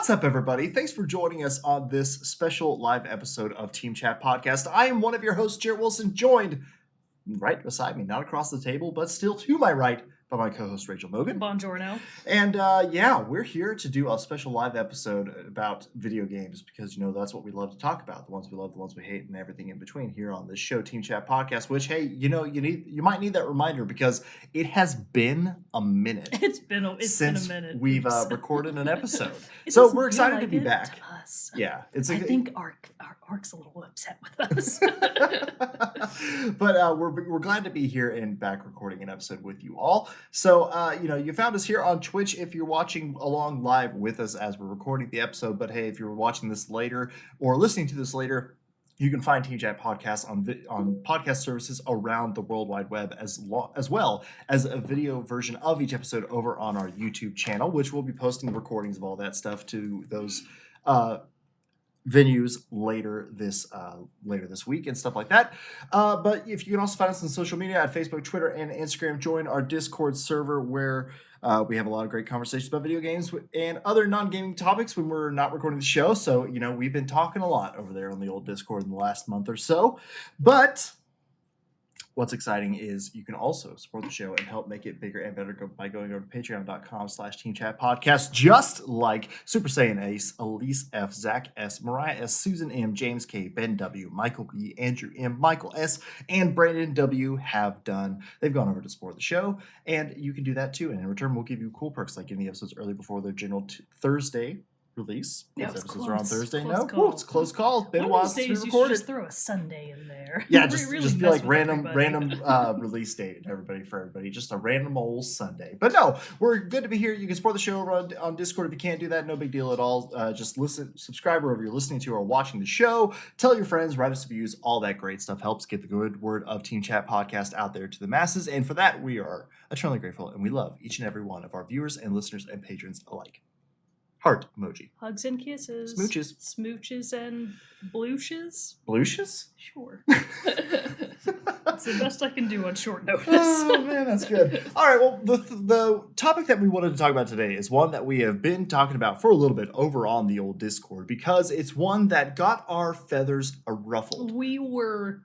What's up, everybody? Thanks for joining us on this special live episode of Team Chat Podcast. I am one of your hosts, Jarrett Wilson, joined right beside me, not across the table, but still to my right, by my co-host, Rachel Mogan. Buongiorno. And we're here to do a special live episode about video games because, that's what we love to talk about. The ones we love, the ones we hate, and everything in between here on this show, Team Chat Podcast, which, hey, you might need that reminder because it has been a minute. It's been a minute. We've recorded an episode. So we're excited to be back. To us. Yeah. I think our Ark's a little upset with us. But we're glad to be here and back recording an episode with you all. So, you found us here on Twitch if you're watching along live with us as we're recording the episode. But hey, if you're watching this later or listening to this later, you can find Team Chat Podcasts on podcast services around the World Wide Web, as well as a video version of each episode over on our YouTube channel, which we'll be posting recordings of all that stuff to those venues later this week and stuff like that. But if you can also find us on social media at Facebook, Twitter, and Instagram, join our Discord server where we have a lot of great conversations about video games and other non-gaming topics when we're not recording the show. So, we've been talking a lot over there on the old Discord in the last month or so. But what's exciting is you can also support the show and help make it bigger and better by going over to patreon.com/teamchatpodcast, just like Super Saiyan Ace, Elise F, Zach S, Mariah S, Susan M, James K, Ben W, Michael B, Andrew M, Michael S, and Brandon W have done. They've gone over to support the show, and you can do that too. And in return, we'll give you cool perks like getting the episodes early before their general Thursday release. Yeah, those episodes are on Thursday. It's close call. Been a while since we recorded. Just throw a Sunday in there. Yeah, just be like random release date for everybody. Just a random old Sunday. But no, we're good to be here. You can support the show over on Discord. If you can't do that, no big deal at all. Just subscribe wherever you're listening to or watching the show. Tell your friends, write us reviews, all that great stuff helps get the good word of Team Chat Podcast out there to the masses. And for that, we are eternally grateful, and we love each and every one of our viewers and listeners and patrons alike. Heart emoji. Hugs and kisses. Smooches. Smooches and blooshes. Blooshes? Sure. That's the best I can do on short notice. Oh, man, that's good. All right, well, the topic that we wanted to talk about today is one that we have been talking about for a little bit over on the old Discord because it's one that got our feathers ruffled. We were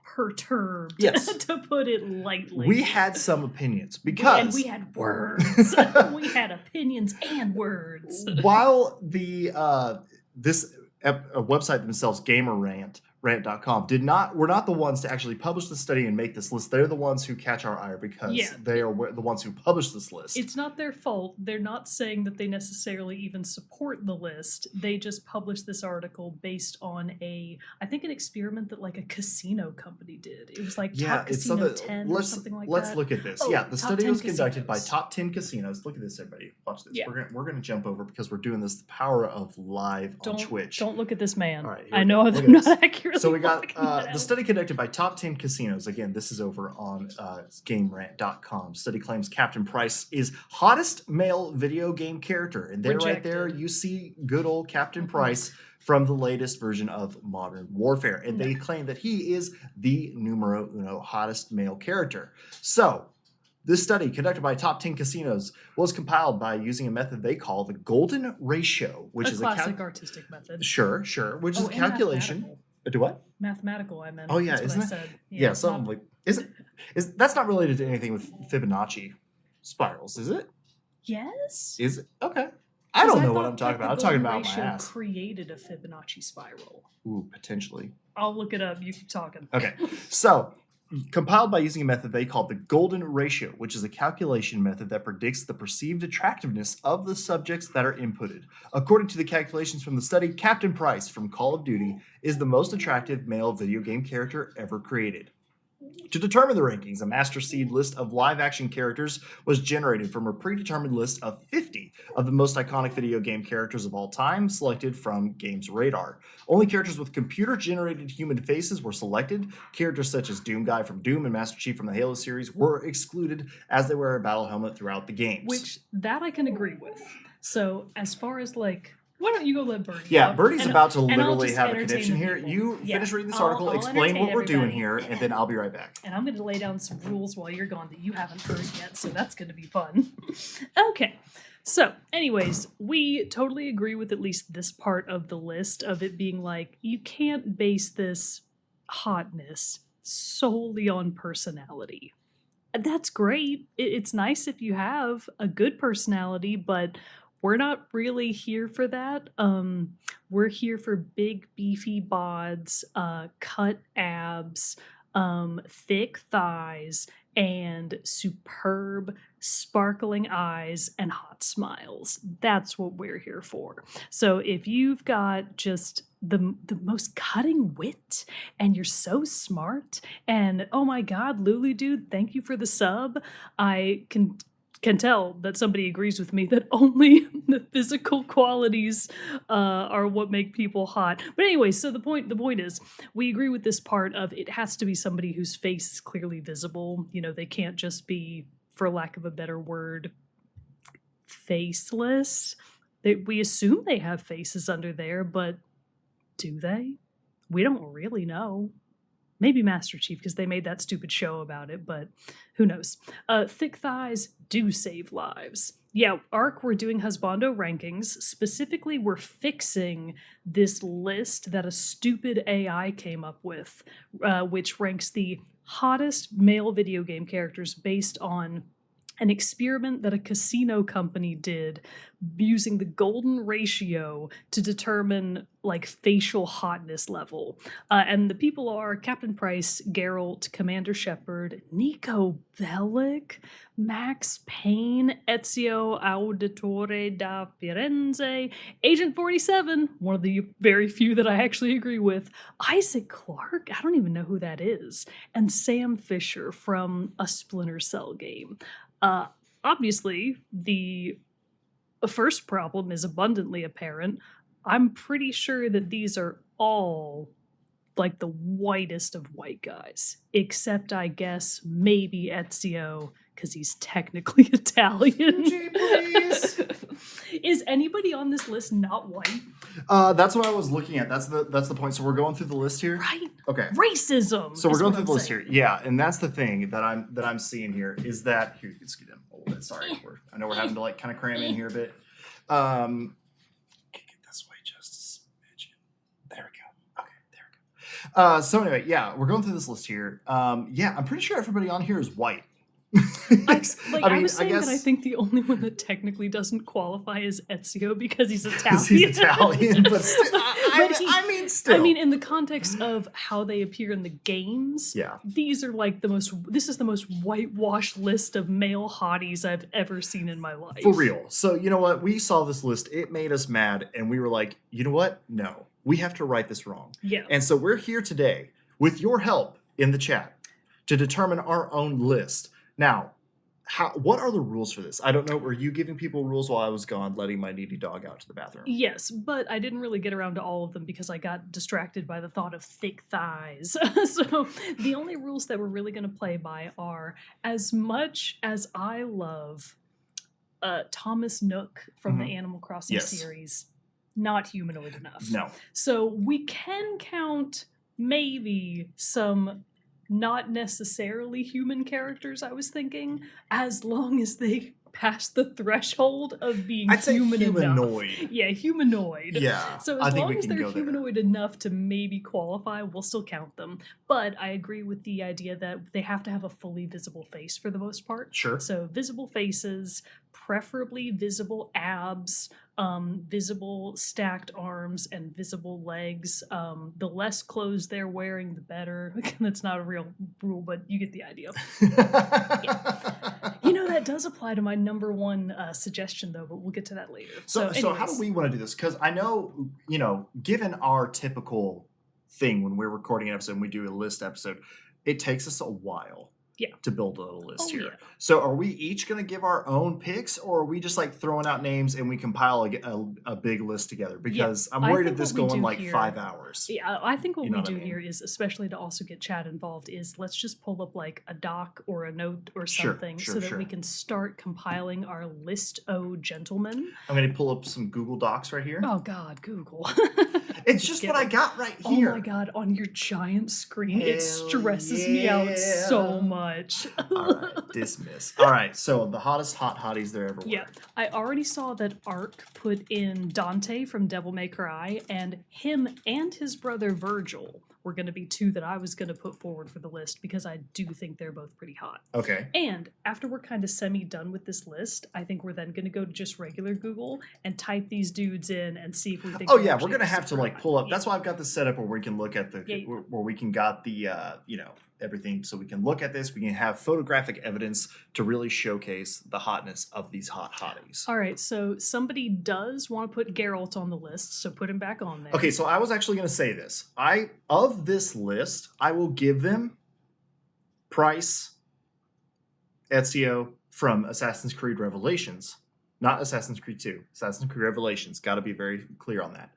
perturbed, yes, to put it lightly. We had some opinions because... And we had words. We had opinions and words. While the this website themselves, GamerRant.com, were not the ones to actually publish the study and make this list. They're the ones who catch our ire because they are the ones who publish this list. It's not their fault. They're not saying that they necessarily even support the list. They just published this article based on an experiment that like a casino company did. It was like Top Casino 10 or something like that. Let's look at this. The study was conducted by top 10 casinos. Look at this, everybody. Watch this. Yeah. We're gonna jump over because we're doing this the power of live on Twitch. Don't look at this man. All right, I know I'm not accurate. So we got the study conducted by top 10 casinos. Again, this is over on GameRant.com. Study claims Captain Price is hottest male video game character. And there, right there, you see good old Captain Price from the latest version of Modern Warfare. And they claim that he is the numero uno hottest male character. So this study, conducted by top 10 casinos, was compiled by using a method they call the golden ratio, which is a classic artistic method. Sure. Which is a calculation. Do what? Mathematical, I meant. Oh yeah, isn't it? Said. Yeah, something like is that's not related to anything with Fibonacci spirals, is it? Yes. Is it? Okay. I don't know what I'm talking about. I'm talking about my ass. Created a Fibonacci spiral. Ooh, potentially. I'll look it up. You keep talking. Okay. So, compiled by using a method they call the golden ratio, which is a calculation method that predicts the perceived attractiveness of the subjects that are inputted. According to the calculations from the study, Captain Price from Call of Duty is the most attractive male video game character ever created. To determine the rankings, a master seed list of live-action characters was generated from a predetermined list of 50 of the most iconic video game characters of all time, selected from Games Radar. Only characters with computer-generated human faces were selected. Characters such as Doom Guy from Doom and Master Chief from the Halo series were excluded as they wear a battle helmet throughout the games. Which, that I can agree with. So, as far as, like, Why don't you go let Birdie Yeah, up? Birdie's And- about to and I'll literally just have a entertain connection the here. people. You Yeah, finish reading this I'll- article, I'll explain what entertain we're doing everybody. here, and then I'll be right back. And I'm going to lay down some rules while you're gone that you haven't heard yet, so that's going to be fun. Okay. So, anyways, we totally agree with at least this part of the list of it being like, you can't base this hotness solely on personality. That's great. It's nice if you have a good personality, but we're not really here for that. We're here for big, beefy bods, cut abs, thick thighs, and superb, sparkling eyes and hot smiles. That's what we're here for. So if you've got just the most cutting wit and you're so smart and oh my god, Lulu dude, thank you for the sub. I can tell that somebody agrees with me that only the physical qualities are what make people hot. But anyway, so the point is, we agree with this part of it has to be somebody whose face is clearly visible. You know, they can't just be, for lack of a better word, faceless. We assume they have faces under there, but do they? We don't really know. Maybe Master Chief, because they made that stupid show about it, but who knows. Thick thighs do save lives. Yeah, ARC, we're doing husbando rankings. Specifically, we're fixing this list that a stupid AI came up with, which ranks the hottest male video game characters based on an experiment that a casino company did using the golden ratio to determine like facial hotness level. And the people are Captain Price, Geralt, Commander Shepard, Nico Bellic, Max Payne, Ezio Auditore da Firenze, Agent 47, one of the very few that I actually agree with, Isaac Clarke, I don't even know who that is, and Sam Fisher from a Splinter Cell game. Obviously, the first problem is abundantly apparent. I'm pretty sure that these are all like the whitest of white guys, except I guess maybe Ezio, because he's technically Italian. Gee, please. Is anybody on this list not white? That's what I was looking at. That's the point. So we're going through the list here. Right. Okay. Racism. So we're going through the list here. Yeah, and that's the thing that I'm seeing here is that here you can scoot in a little bit. Sorry, I know we're having to like kind of cram in here a bit. Get this way just a smidgen. There we go. Okay, there we go. So anyway, yeah, we're going through this list here. Yeah, I'm pretty sure everybody on here is white. I was saying that I think the only one that technically doesn't qualify is Ezio because he's Italian. He's Italian, but still, I mean, in the context of how they appear in the games, yeah, these are like this is the most whitewashed list of male hotties I've ever seen in my life. For real. So you know what? We saw this list, it made us mad, and we were like, you know what? No, we have to right this wrong. Yeah. And so we're here today with your help in the chat to determine our own list. Now, what are the rules for this? I don't know. Were you giving people rules while I was gone, letting my needy dog out to the bathroom? Yes, but I didn't really get around to all of them because I got distracted by the thought of thick thighs. So the only rules that we're really going to play by are, as much as I love Thomas Nook from the Animal Crossing series, not humanoid enough. No. So we can count maybe some not necessarily human characters, I was thinking, as long as they pass the threshold of being humanoid. Enough. Yeah, humanoid. Yeah. So as long as they're humanoid enough to maybe qualify, we'll still count them. But I agree with the idea that they have to have a fully visible face for the most part. Sure. So visible faces, preferably visible abs, visible stacked arms, and visible legs. The less clothes they're wearing, the better. That's not a real rule, but you get the idea. Yeah. You know, that does apply to my number one suggestion, though, but we'll get to that later. So how do we want to do this? Because I know, you know, given our typical thing when we're recording an episode and we do a list episode, it takes us a while. to build a little list here. Yeah. So are we each going to give our own picks, or are we just like throwing out names and we compile a big list together? Because I'm worried if this going like 5 hours. Yeah, I think what You know we what I do mean? here is, especially to also get chat involved, is let's just pull up like a doc or a note or Sure, something sure, so that sure. we can start compiling our list o gentlemen. I'm going to pull up some Google Docs right here. Oh God, Google. It's just what I got right here. Oh my God, on your giant screen. It Hell stresses me out so much. All right, dismiss. All right, so the hottest hot hotties there ever were. Yeah, I already saw that Ark put in Dante from Devil May Cry, and him and his brother Virgil were going to be two that I was going to put forward for the list because I do think they're both pretty hot. Okay. And after we're kind of semi-done with this list, I think we're then going to go to just regular Google and type these dudes in and see if we think. Oh yeah, we're gonna have to like pull up. Yeah. That's why I've got this set up where we can look at the where we can got the everything, so we can look at this. We can have photographic evidence to really showcase the hotness of these hot hotties. All right, so somebody does want to put Geralt on the list, so put him back on there. Okay, so I was actually gonna say this. Of this list, I will give them Price, Ezio from Assassin's Creed Revelations, not Assassin's Creed 2, Assassin's Creed Revelations. Got to be very clear on that.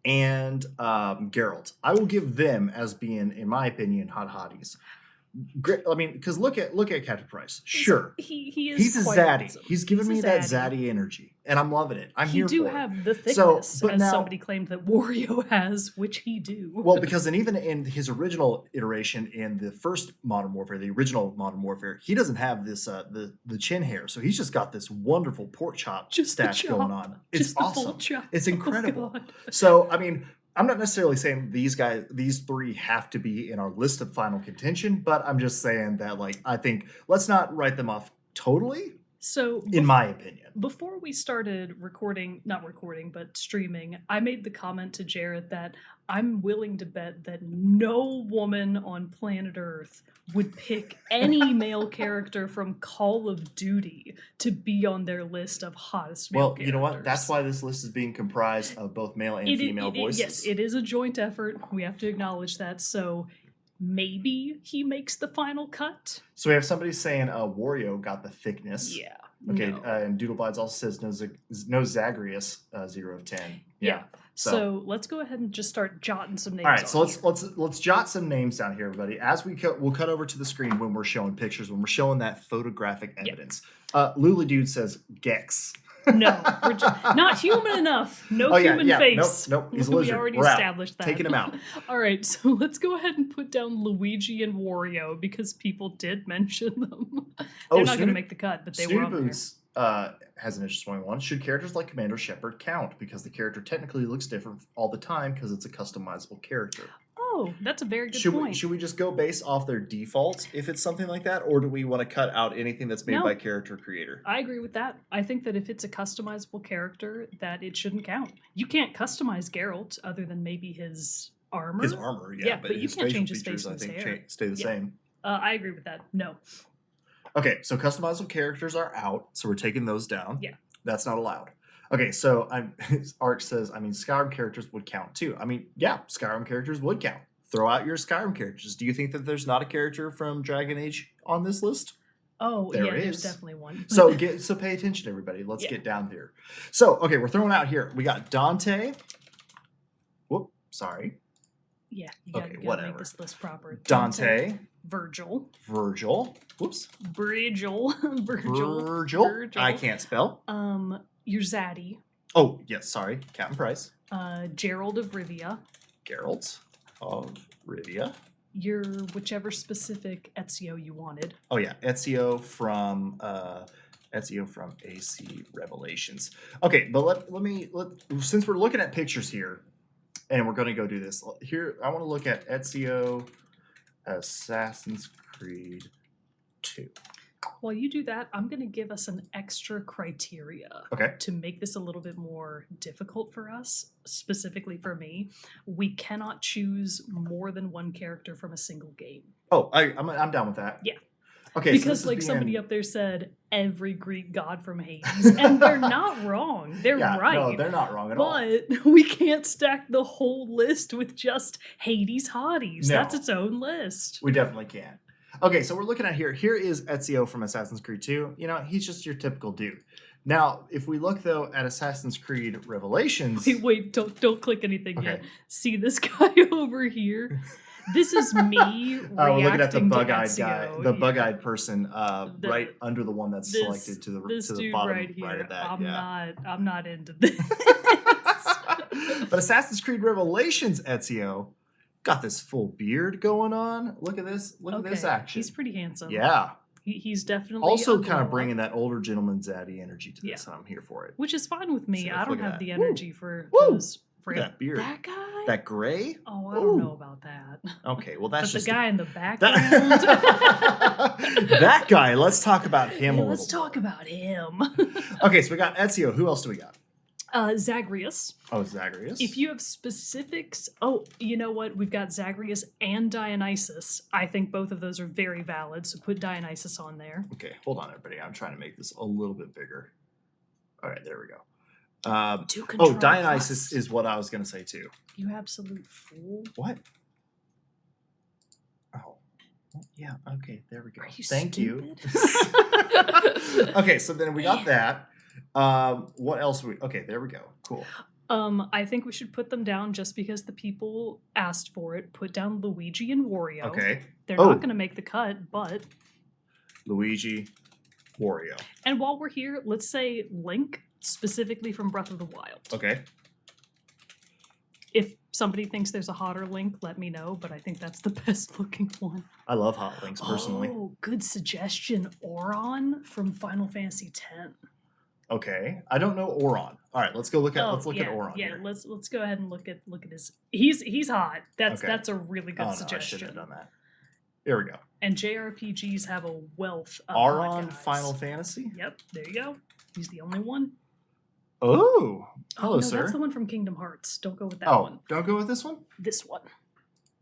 And Geralt. I will give them as being, in my opinion, hot hotties. I mean, because look at Captain Price. Sure, he is. he's a quite zaddy. handsome. He's giving me that zaddy. zaddy energy, and I'm loving it. I'm here for it. He do have the thickness, but as now- somebody claimed that Wario has, which he do. Well, because even in his original iteration in the first Modern Warfare, the original Modern Warfare, he doesn't have this the chin hair, so he's just got this wonderful pork chop Just the stash chop. going on. It's Just the full awesome. chop. It's Oh, incredible. God. So, I mean, I'm not necessarily saying these three have to be in our list of final contention, but I'm just saying that, like, I think let's not write them off totally, So in my opinion. before we started not recording, but streaming, I made the comment to Jarrett that I'm willing to bet that no woman on planet Earth would pick any male character from Call of Duty to be on their list of hottest male Well, characters. you know what? That's why this list is being comprised of both male and female voices. Yes, it is a joint effort. We have to acknowledge that. So maybe he makes the final cut. So we have somebody saying Wario got the thickness. Yeah. Okay, no. and Doodleblides also says no Zagreus, 0 of 10. Yeah. So let's go ahead and just start jotting some names. All right, so on let's jot some names down here, everybody. As we'll cut over to the screen when we're showing pictures, when we're showing that photographic evidence. Lula Dude says Gex. No, we're not human enough. No human face. Nope. He's a We lizard. already We're out. established that. Taking him out. All right, so let's go ahead and put down Luigi and Wario because people did mention them. They're not going to make the cut, but they were on there. Boots has an interesting one. Should characters like Commander Shepard count? Because the character technically looks different all the time because it's a customizable character. Oh, that's a very good point. Should we just go based off their default if it's something like that? Or do we want to cut out anything that's made No. by character creator? I agree with that. I think that if it's a customizable character, that it shouldn't count. You can't customize Geralt other than maybe his armor. His armor, Yeah, but you his can't facial change his features, face and I his think, hair. stay the Yeah. same. I agree with that. No. Okay, so customizable characters are out, so we're taking those down. Yeah. That's not allowed. Okay, so Ark says, Skyrim characters would count too. Yeah, Skyrim characters would count. Throw out your Skyrim characters. Do you think that there's not a character from Dragon Age on this list? Oh, There yeah, is. there's definitely one. So pay attention, everybody. Let's get down here. So, okay, we're throwing out here. We got Dante. Whoop, sorry. Yeah, you Okay, gotta whatever. make this list proper. Dante. Virgil. Whoops. Virgil. Virgil. I can't spell. Your Zaddy. Oh, yes, sorry. Captain Price. Gerald of Rivia. Geralt of Rivia. Your whichever specific Ezio you wanted. Oh yeah, Ezio from AC Revelations. Okay, but let since we're looking at pictures here, and we're going to go do this here. I want to look at Ezio Assassin's Creed 2. While you do that, I'm going to give us an extra criteria Okay. to make this a little bit more difficult for us, specifically for me. We cannot choose more than one character from a single game. Oh, I'm down with that. Yeah. Okay. Because somebody up there said every Greek god from Hades, and they're not wrong. They're right. No, they're not wrong at all. But we can't stack the whole list with just Hades hotties. No. That's its own list. We definitely can. Okay, so we're looking at here. Here is Ezio from Assassin's Creed 2. You know, he's just your typical dude. Now, if we look though at Assassin's Creed Revelations, Wait, don't click anything Okay. yet. See this guy over here? This is me we're looking at the reacting to bug-eyed Ezio. guy, the Yeah. bug-eyed person, The- right under the one that's This- selected to This the dude bottom right here. of that. I'm not into this. But Assassin's Creed Revelations Ezio got this full beard going on. Look at this. Look at this action. He's pretty handsome. Yeah. He's definitely Also a kind of glow-up, bringing that older gentleman zaddy energy to this. Yeah. And I'm here for it. which is fine with me. So I let's don't look at have that. the Woo! energy for Woo! those. Look at that beard. That guy? That gray? Oh, I don't know Ooh. about that. Okay, well But that's the just guy in the background. that guy. Let's talk about him. Yeah, a let's little talk about him. more. Okay, so we got Ezio. Who else do we got? Zagreus. Oh, Zagreus. If you have specifics, you know what? We've got Zagreus and Dionysus. I think both of those are very valid, so put Dionysus on there. Okay, hold on, everybody. I'm trying to make this a little bit bigger. All right, there we go. Dionysus is what I was going to say too. You absolute fool. What? Oh, well, yeah. Okay, there we go. Are you Thank stupid? you. Okay, so then we got that. What else? Okay, there we go. Cool. I think we should put them down just because the people asked for it. Put down Luigi and Wario. Okay, They're not going to make the cut, but... Luigi, Wario. And while we're here, let's say Link, specifically from Breath of the Wild. Okay. If somebody thinks there's a hotter Link, let me know, but I think that's the best looking one. I love hot links personally. Oh, good suggestion. Auron from Final Fantasy X. Okay, I don't know Auron. All right, let's go look at Oh, let's look at Auron. Yeah, here. let's go ahead and look at his. He's hot. That's Okay. that's a really good Oh, no, I shouldn't suggestion. have done that. Here we go. And JRPGs have a wealth of Auron hot guys. Final Fantasy. Yep, there you go. He's the only one. Oh, hello, no, sir. That's the one from Kingdom Hearts. Don't go with that Oh, one. don't go with this one. This one.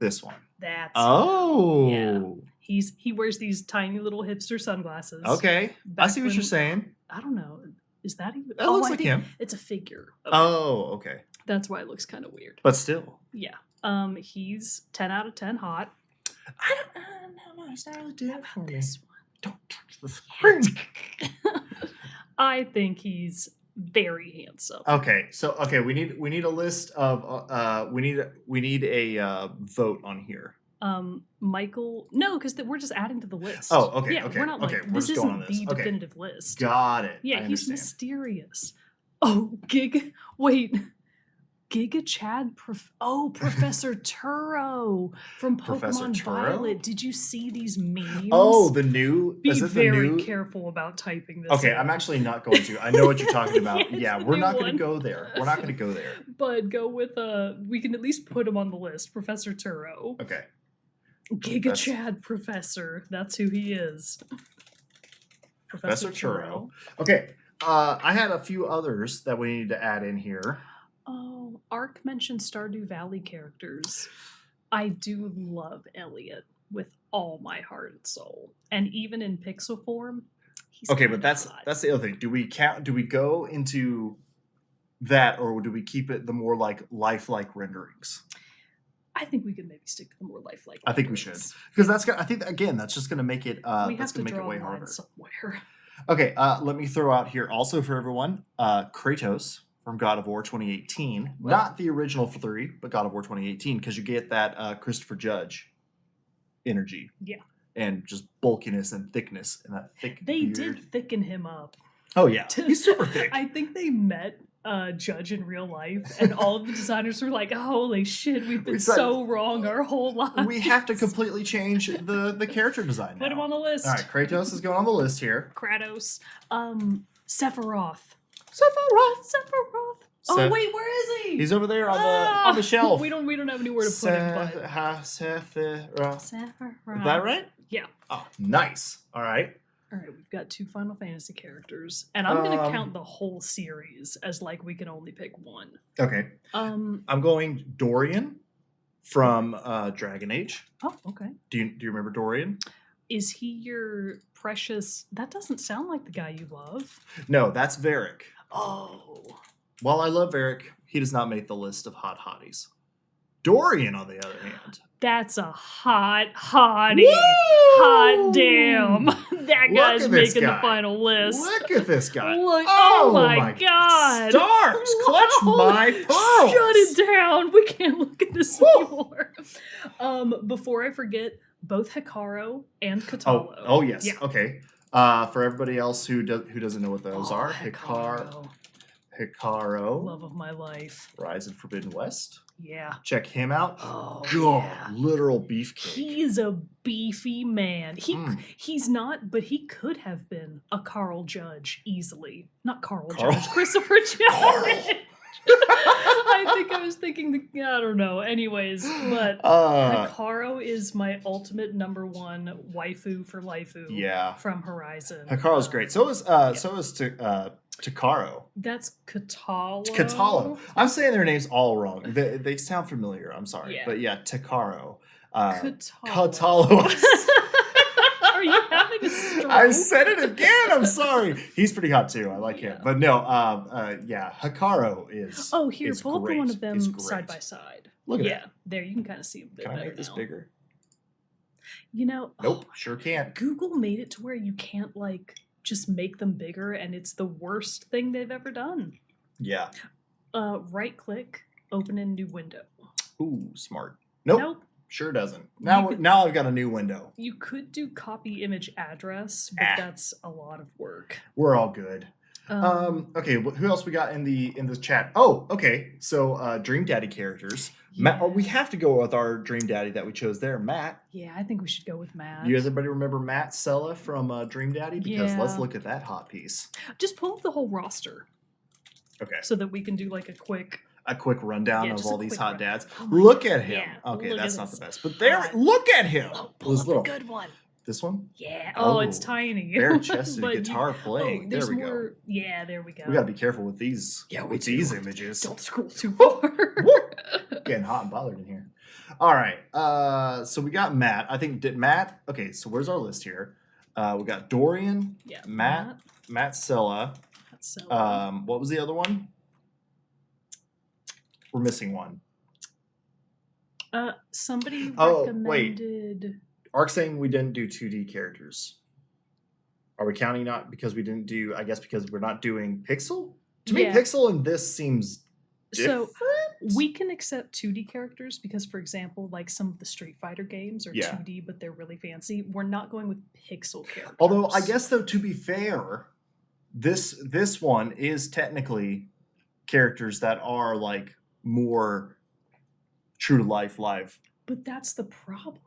This one. That's Oh. Yeah. He wears these tiny little hipster sunglasses. Okay. I Back see what you're when- saying. I don't know. Is that even? That looks I like think him. It's a figure. of- Oh, okay. That's why it looks kind of weird. But still. Yeah. He's 10 out of 10 hot. I don't know. It's not really doing it for me. This one. Don't touch the screen. I think he's very handsome. Okay, so we need a list of we need a vote on here. Michael, no, because we're just adding to the list. Oh, okay, Yeah, okay, we're not okay, like we're this just going on isn't this. the Okay. definitive list. Got it. Yeah, I he's understand. mysterious. Oh, Giga Chad. Professor Turo from Professor Pokemon Turo? Violet. Did you see these memes? Oh, the new. Be is this very the new? careful about typing this. Okay, in. I'm actually not going to. I know what you're talking about. It's Yeah, the we're new not going one. to go there. We're not going to go there. But go with we can at least put him on the list. Professor Turo. Okay. Giga That's- Chad Professor. That's who he is. Professor Turo. Okay. I had a few others that we need to add in here. Oh, Ark mentioned Stardew Valley characters. I do love Elliot with all my heart and soul. And even in pixel form, he's Okay, kinda but that's hot. the other thing. Do we go into that, or do we keep it the more like lifelike renderings? I think we could maybe stick to the more lifelike. I think we should. Because I think again that's just going to make it We that's have to going to make draw it way a line harder. somewhere. Okay, let me throw out here also for everyone Kratos from God of War 2018, What? not the original 3, but God of War 2018, because you get that Christopher Judge energy. Yeah. And just bulkiness and thickness and that thick They beard. did thicken him up. Oh yeah, he's super thick. I think they met Judge in real life, and all of the designers were like, "Holy shit, we've been We said- so wrong our whole lives." We have to completely change the character design. put now. him on the list. All right, Kratos is going on the list here. Kratos, Sephiroth. Sephiroth. Sephiroth. Oh Seth- wait, where is he? He's over there on Ah! the shelf. We don't have anywhere to put him. But Sephiroth. Sephiroth. Is that right? Yeah. Oh, nice. All right. All right, we've got 2 Final Fantasy characters, and I'm gonna Um, count the whole series as like we can only pick one. Okay. I'm going Dorian from Dragon Age. Oh, okay. Do you remember Dorian? Is he your precious? That doesn't sound like the guy you love. No, that's Varric. Oh. While I love Varric, he does not make the list of hot hotties. Dorian, on the other hand. That's a hot hottie. Woo! Hot damn. That Look guy's at this making guy. the final list. Look at this guy. Look, oh my God. Stars, clutch Wow. my pearls. Shut it down. We can't look at this Woo. anymore. Before I forget, both Hikaru and Katalo. Oh yes. Yeah. Okay. For everybody else who doesn't know what those are, Hikaru, Love of my life. Rise in Forbidden West. Yeah. Check him out. Oh, God, yeah. literal beefcake. He's a beefy man. Mm. He's not, but he could have been a Carl Judge easily. Not Carl Carl? Judge, Christopher Judge. I think I was thinking I don't know. Anyways, but Hikaru is my ultimate number one waifu for Laifu. Yeah. From Horizon. Hikaru's great. So is Takaro. That's Katalo. Katalo. I'm saying their names all wrong. They sound familiar. I'm sorry. Yeah. But yeah, Takaro. Katalo. Are you having a stroke? I said it again. I'm sorry. He's pretty hot too. I like him. But no, yeah, Hikaru is. Oh, here, is pull up great. one of them Is great. side by side. Look at yeah, that. there you can kind of see a bit Can I better make this now. bigger? You know, Nope, sure can't. Google made it to where you can't like just make them bigger, and it's the worst thing they've ever done. Yeah. Right click, open a new window. Ooh, smart. Nope. Sure doesn't. Now I've got a new window. You could do copy image address, but that's a lot of work. We're all good. Okay, who else we got in the chat? Oh, okay. So Dream Daddy characters. Yeah. Matt, we have to go with our Dream Daddy that we chose there, Matt. Yeah, I think we should go with Matt. You guys, everybody remember Matt Sella from Dream Daddy? Because let's Yeah. look at that hot piece. Just pull up the whole roster Okay. so that we can do like a quick rundown Yeah, of just all a these quick hot run. dads. Oh my Look God. at him. Yeah, Okay, look that's at not this the best. But there, hot- look at him. pull This up little, a good one. this one? Yeah. Oh, it's tiny. Bare-chested But guitar playing. There there's we go. more. Yeah, there we go. We gotta be careful with these. Yeah, we with do. these images. Don't scroll too far. Getting hot and bothered in here. All right. So we got Matt. I think did Matt. Okay. So where's our list here? We got Dorian. Yeah. Matt Sella. That's so. What was the other one? We're missing one. Somebody Oh, wait. recommended. Ark's saying we didn't do 2D characters. Are we counting not because we didn't do? I guess because we're not doing Pixel. To me, Yeah. Pixel and this seems different. So we can accept 2D characters because, for example, like some of the Street Fighter games are Yeah. 2D, but they're really fancy. We're not going with pixel characters. Although I guess though, to be fair, this one is technically characters that are like more true to life live. But that's the problem.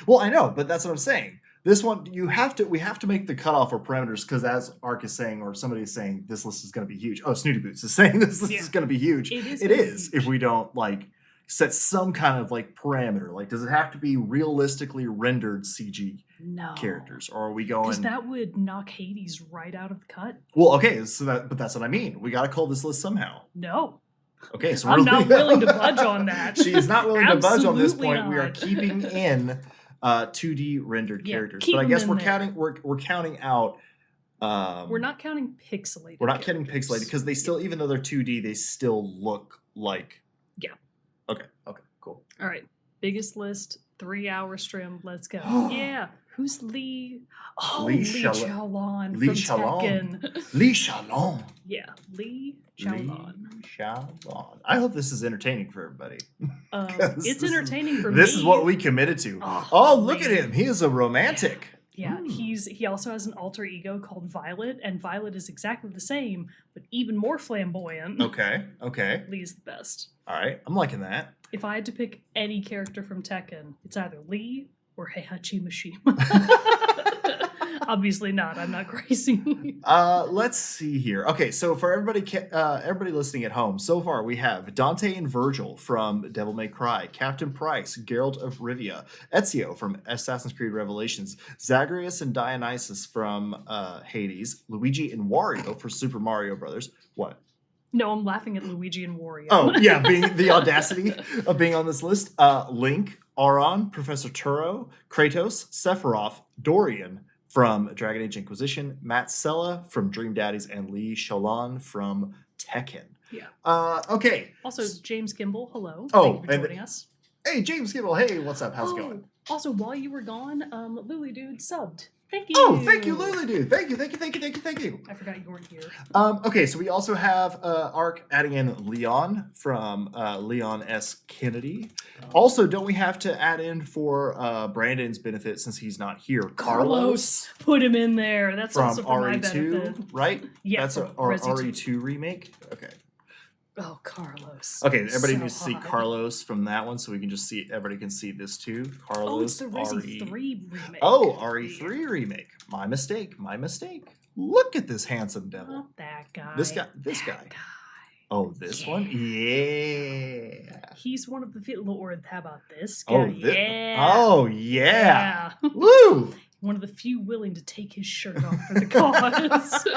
Well, I know, but that's what I'm saying. This one, we have to make the cutoff or parameters because, as Ark is saying, or somebody is saying, this list is going to be huge. Oh, Snooty Boots is saying this list is going to be huge. It It gonna be is huge. if we don't like set some kind of like parameter. Like, does it have to be realistically rendered CG No. characters, or are we Because going? that would knock Hades right out of the cut. Well, okay, but that's what I mean. We got to call this list somehow. No. Okay, so I'm we're not willing to budge on that. She is not willing to budge on this Absolutely point. We are not. keeping in 2D rendered Yeah, characters, keep but I them guess in we're there. counting. We're counting out. We're not counting pixelated. We're not counting characters. pixelated because they still, even though they're 2D, they still look like. Yeah. Okay. Cool. All right. Biggest list, 3-hour stream. Let's go. Yeah. Who's Lee? Oh, Lee Lee Shalon. Shalon Lee from Shalon. Tekken. Lee Shalon. Yeah. Lee Shalon. Lee Shalon. I hope this is entertaining for everybody. 'Cause It's this is- entertaining for me. This is what we committed to. Oh, look at Lee. him. He is a romantic. Yeah, he also has an alter ego called Violet, and Violet is exactly the same, but even more flamboyant. Okay. Lee's the best. All right. I'm liking that. If I had to pick any character from Tekken, it's either Lee or Heihachi Mishima. Obviously not. I'm not crazy. Let's see here. Okay, so for everybody listening at home, so far we have Dante and Virgil from Devil May Cry, Captain Price, Geralt of Rivia, Ezio from Assassin's Creed Revelations, Zagreus and Dionysus from Hades, Luigi and Wario for Super Mario Brothers. What? No, I'm laughing at Luigi and Wario. Oh, yeah, being the audacity of being on this list. Link, Auron, Professor Turo, Kratos, Sephiroth, Dorian from Dragon Age Inquisition, Matt Sella from Dream Daddies, and Lee Shalon from Tekken. Yeah. Okay. Also, James Kimball, hello. Oh, Thank you for and joining us. Hey, James Gibble. Hey, what's up? How's it going? Also, while you were gone, Lily Dude subbed. Thank you. Oh, thank you, Lily Dude. Thank you. I forgot you weren't here. Okay, so we also have Ark adding in Leon from Leon S. Kennedy. Also, don't we have to add in for Brandon's benefit since he's not here? Carlos Put him in there. That's from also for my benefit. RE2, right? Yeah, that's our RE2 remake. Okay. Oh, Carlos. Okay, everybody So needs to see hot. Carlos from that one, so we can just see. Everybody can see this too. Carlos. Oh, it's the Resi 3 remake. Oh, RE3 remake. My mistake. Look at this handsome devil. Not that guy. This guy. Oh, this one? Yeah. He's one of the Lord. How about this guy? Oh, yeah. Yeah. Woo! One of the few willing to take his shirt off for the cause.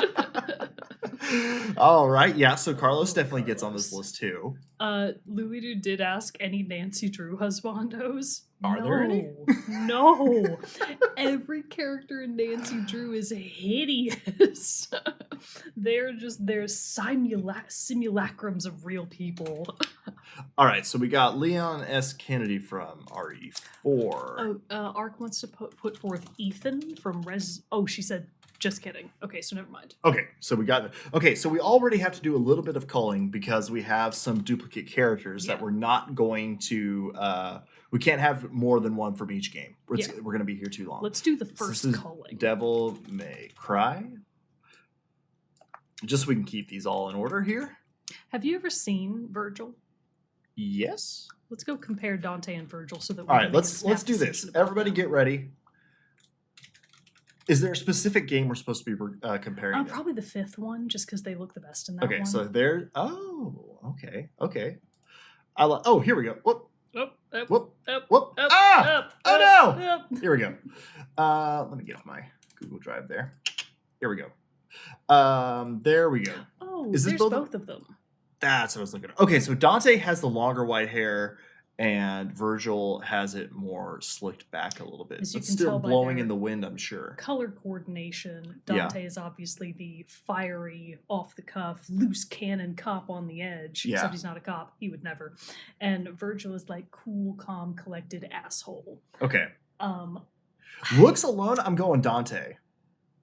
All right. Yeah. So Carlos definitely gets on this list too. Louis did ask any Nancy Drew husbandos. Are there any? No. Every character in Nancy Drew is hideous. They're simulacrums of real people. All right. So we got Leon S. Kennedy from RE4. Ark wants to put forth Ethan from Res. Oh, she said. Just kidding. Okay, so never mind. Okay, so we already have to do a little bit of culling because we have some duplicate characters that we're not going to. We can't have more than one from each game. We're going to be here too long. Let's do the first culling. Devil May Cry. Just so we can keep these all in order here. Have you ever seen Virgil? Yes. Let's go compare Dante and Virgil so that. All right, let's do this. Everybody, get ready. Is there a specific game we're supposed to be comparing? Probably the fifth one, just because they look the best in that one. Okay, so there. Oh, okay. Oh, here we go. Whoop. Whoop. Ah! Oh no! Here we go. Let me get off my Google Drive there. Here we go. There we go. Oh, is this there's both of them? That's what I was looking at. Okay, so Dante has the longer white hair. And Virgil has it more slicked back a little bit. It's still blowing in the wind, I'm sure. Color coordination. Dante is obviously the fiery, off-the-cuff, loose cannon cop on the edge. Yeah. Except he's not a cop. He would never. And Virgil is like cool, calm, collected asshole. Okay. Looks alone, I'm going Dante.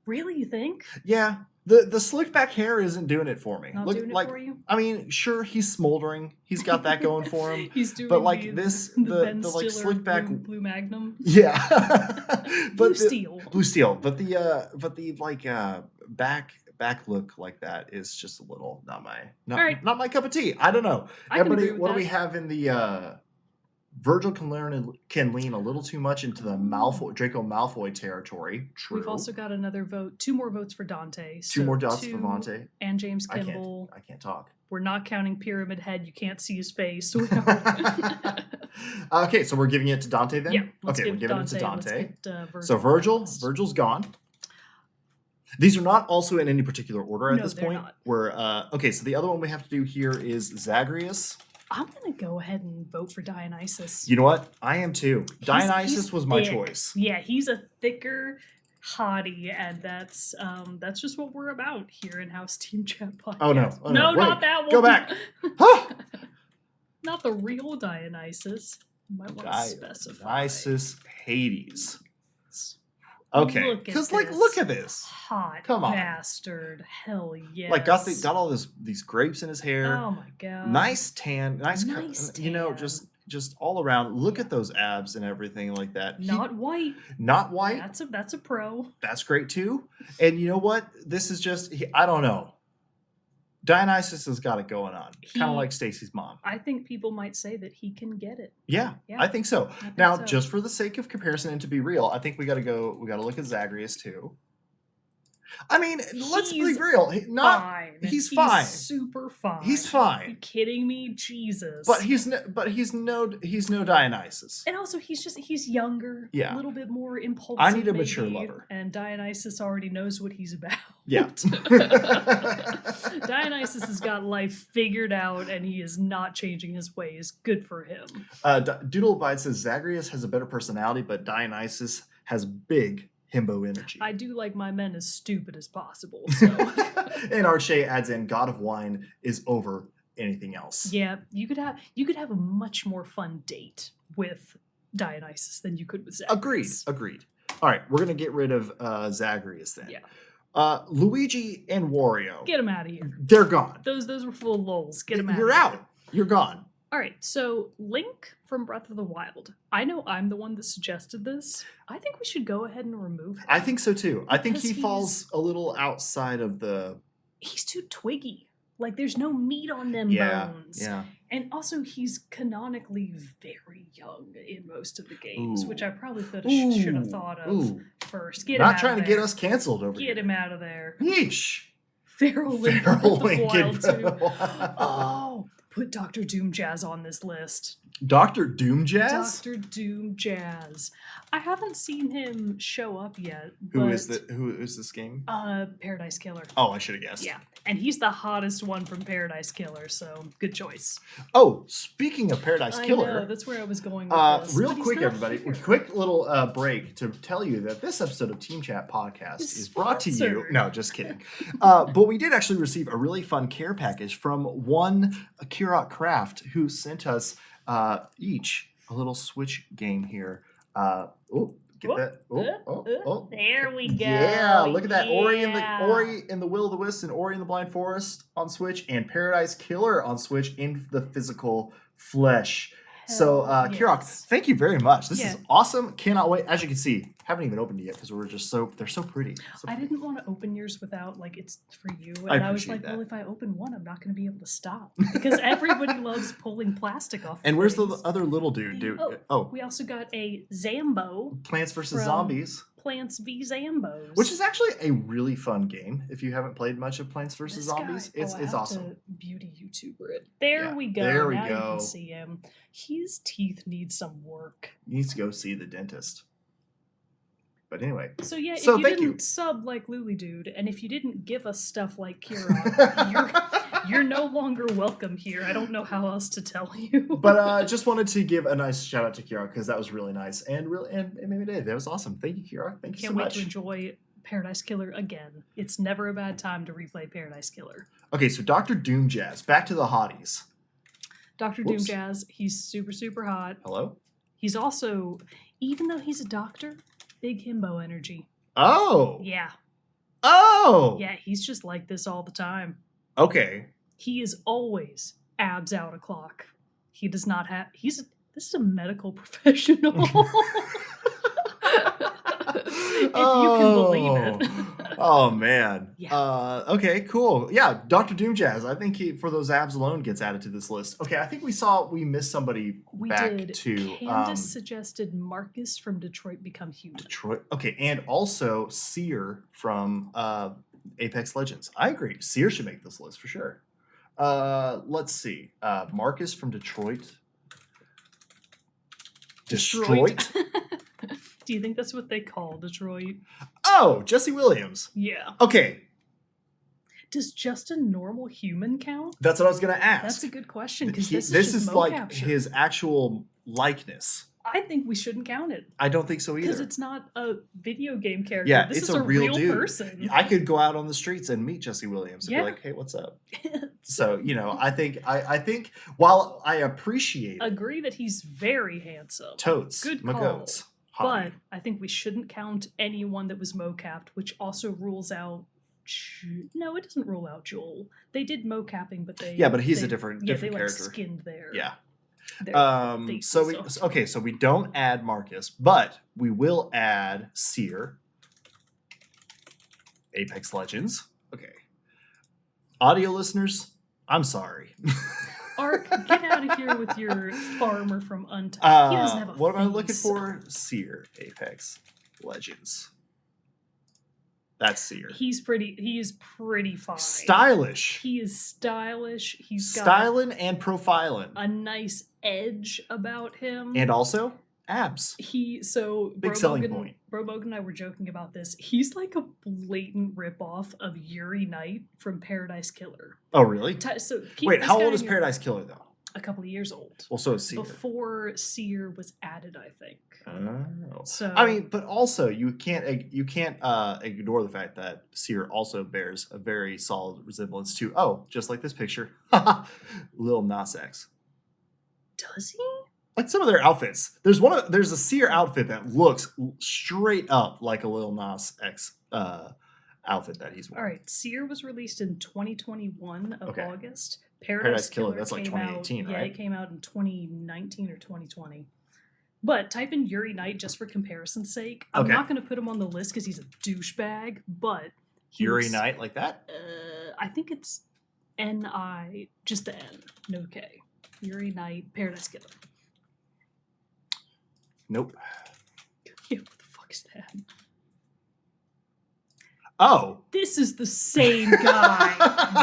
Really, you think? Yeah. The slicked back hair isn't doing it for me. Not doing it for you? I mean, sure, he's smoldering. He's got that going for him. He's doing but like the like slicked back blue Magnum. Yeah. Blue Steel. Blue Steel. But the like back look like that is just a little not my cup of tea. I don't know. Everybody, what do we have in the Virgil can lean a little too much into the Draco Malfoy territory. True. We've also got another vote, 2 more votes for Dante. Two more votes for Dante. And James Kimball. I can't talk. We're not counting Pyramid Head. You can't see his face. Okay, so we're giving it to Dante then? Yeah. We're giving it to Dante. Virgil so Virgil's gone. These are not also in any particular order at this point. Not. Okay, so the other one we have to do here is Zagreus. I'm going to go ahead and vote for Dionysus. You know what? I am too. Dionysus was my choice. Yeah, he's a thicker hottie, and that's just what we're about here in House Team Chat Podcast. Oh no. No, not that one. Go back. Not the real Dionysus. You might want to specify. Dionysus Hades. Okay, because look at this hot bastard. Hell yes. Like got all these grapes in his hair. Oh my god. Nice tan. Nice tan. You know, just all around. Look at those abs and everything like that. Not white. Not white. That's a pro. That's great too. And you know what? This is just I don't know. Dionysus has got it going on. Kind of like Stacy's mom. I think people might say that he can get it. Yeah, I think so. Just for the sake of comparison and to be real, I think we got to look at Zagreus too. I mean, let's be real. He's fine. Super fine. He's fine. Are you kidding me? Jesus. But he's no Dionysus. And also he's younger. Yeah. A little bit more impulsive. I need a mature lover. And Dionysus already knows what he's about. Yeah. Dionysus has got life figured out and he is not changing his ways. Good for him. Doodle Bite says Zagreus has a better personality, but Dionysus has big himbo energy. I do like my men as stupid as possible. So. And Arche adds in God of Wine is over anything else. Yeah, you could have a much more fun date with Dionysus than you could with Zagreus. Agreed. All right, we're gonna get rid of Zagreus then. Yeah. Luigi and Wario. Get them out of here. They're gone. Those were full of lulz. Get them out. You're out. You're gone. All right, so Link from Breath of the Wild. I know I'm the one that suggested this. I think we should go ahead and remove him. I think so too. I think Because he falls a little outside of the. He's too twiggy. Like, there's no meat on them bones. Yeah. And also, he's canonically very young in most of the games, Ooh. which I probably should have thought of Ooh. first. Get him Not out trying of to get there. us canceled over Get here. him out of there. Yeesh. Feral Link Feral from Breath of the Link in Wild Breath of too. the Wild. Oh, put Dr. Doom Jazz on this list. Dr. Doom Jazz? Dr. Doom Jazz. I haven't seen him show up yet. Who but, is this game? Paradise Killer. Oh, I should have guessed. Yeah. And he's the hottest one from Paradise Killer, so good choice. Oh, speaking of Paradise I Killer. know, that's where I was going with this. Real but he's quick, not everybody, here. quick little break to tell you that this episode of Team Chat Podcast is brought to you. Sponsored. No, just kidding. But we did actually receive a really fun care package from one Kirok Craft who sent us each a little Switch game here. Get that? There we go. Yeah, look at that. Yeah. Ori in the Will of the Wisps and Ori in the Blind Forest on Switch, and Paradise Killer on Switch in the physical flesh. So, Hell Kirok, yes. thank you very much. This Yeah. is awesome. Cannot wait. As you can see, haven't even opened it yet because they're so pretty. I didn't want to open yours without, like, it's for you. And I I was appreciate like, that. well, if I open one, I'm not going to be able to stop. Because everybody loves pulling plastic off. And where's the things. other little dude? Oh, we also got a Zambo, Plants vs. from- Zombies, Plants v Zambos. which is actually a really fun game if you haven't played much of Plants vs. This Zombies. guy- It's I have awesome. to beauty YouTuber it. There Yeah, we go. there we now you go. can see him. His teeth need some work. He needs to go see the dentist. But anyway. So yeah, So if you thank didn't you. sub like Luli Dude, and if you didn't give us stuff like Kira, you're no longer welcome here. I don't know how else to tell you. But just wanted to give a nice shout out to Kira because that was really nice and it made my day. That was awesome. Thank you, Kira. Thank you Can't so wait much. to enjoy Paradise Killer again. It's never a bad time to replay Paradise Killer. Okay, so Dr. Doom Jazz. Back to the hotties. Dr. Whoops. Doom Jazz, he's super, super hot. Hello? He's also, even though he's a doctor, big himbo energy. Oh. Yeah. Oh. Yeah, he's just like this all the time. Okay. He is always abs out of clock. He does not have, this is a medical professional. If you can believe it. Oh man. Yeah. Okay, cool. Yeah, Dr. Doom Jazz. I think he, for those abs alone, gets added to this list. Okay, I think we missed somebody We back did. to Candace suggested Marcus from Detroit become human. Detroit. Okay, and also Seer from Apex Legends. I agree. Seer should make this list for sure. Let's see. Marcus from Detroit. Destroyed? Do you think that's what they call Detroit? Oh, Jesse Williams. Yeah. Okay, Does just a normal human count? that's what I was gonna ask. That's a good question because He- this is just like mocap shit. his actual likeness. I think we shouldn't count it I don't think so because either. it's not a video game character. Yeah, this it's is a real dude. person. I could go out on the streets and meet Jesse Williams and Yeah. be like, "Hey, what's up?" So I think while I appreciate Agree that he's very handsome. totes, Good McGoats, But I think we shouldn't count anyone that was mocapped, which also rules out. No, it doesn't rule out Joel. They did mocapping, but they. yeah, but he's they, a different Yeah, they character. like skinned their. Yeah. their faces off. So we don't add Marcus, but we will add Seer. Apex Legends. Okay. Audio listeners, I'm sorry. Ark, get out of here with your farmer from Untitled. He doesn't have a What am I looking face. for? Seer Apex Legends. That's Seer. He is pretty fine. Stylish. He is stylish. He's got Styling and profiling. a nice edge about him. And also abs. Big selling point. Bro Bogan and I were joking about this. He's like a blatant ripoff of Yuri Knight from Paradise Killer. Oh, really? So keep Wait, this how guy old is in your- Paradise Killer, though? a couple of years old. Well, so is Seer. Before Seer was added, I think. Oh. So I mean, but also you can't ignore the fact that Seer also bears a very solid resemblance to just like this picture, Lil Nas X. does he? Like some of their outfits. There's a Seer outfit that looks straight up like a Lil Nas X outfit that he's wearing. All right, Seer was released in 2021 of Okay. August. Paradise Killer, that's like came 2018, out, yeah, right? it came out in 2019 or 2020. But type in Yuri Knight just for comparison's sake. I'm Okay. not going to put him on the list because he's a douchebag, but Yuri Knight like that? I think it's N-I, just the N, no K. Yuri Knight, Paradise Killer. Nope. Yeah, what the fuck is that? Oh. This is the same guy,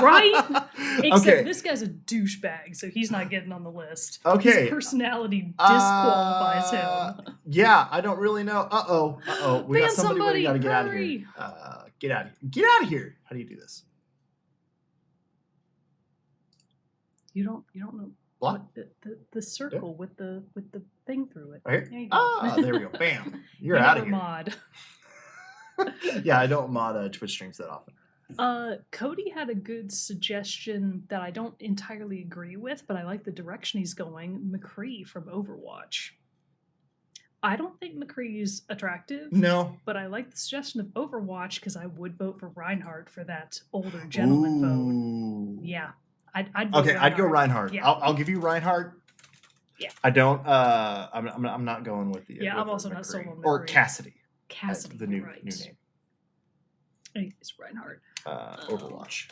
right? Except Okay. this guy's a douchebag, so he's not getting on the list. Okay. His personality disqualifies him. Yeah, I don't really know. Uh-oh. We got Ban somebody we gotta get out of here. hurry. Get out of here. How do you do this? You don't know What? the circle with the thing through it. Right There you here? go. There we go. Bam. You're You out never of here. Mod. Yeah, I don't mod Twitch streams that often. Cody had a good suggestion that I don't entirely agree with, but I like the direction he's going. Mccree from Overwatch. I don't think McCree's attractive. No. But I like the suggestion of Overwatch because I would vote for Reinhardt for that older gentleman vote. Ooh. Yeah. I'd vote Okay, I'd go Reinhardt. Yeah. I'll give you Reinhardt. Yeah. I don't. I'm not going with the. Yeah, with I'm the also not McCree. sold on Or McCree. Cassidy. Cassidy, The new right. new name. I think it's Reinhardt. Overwatch.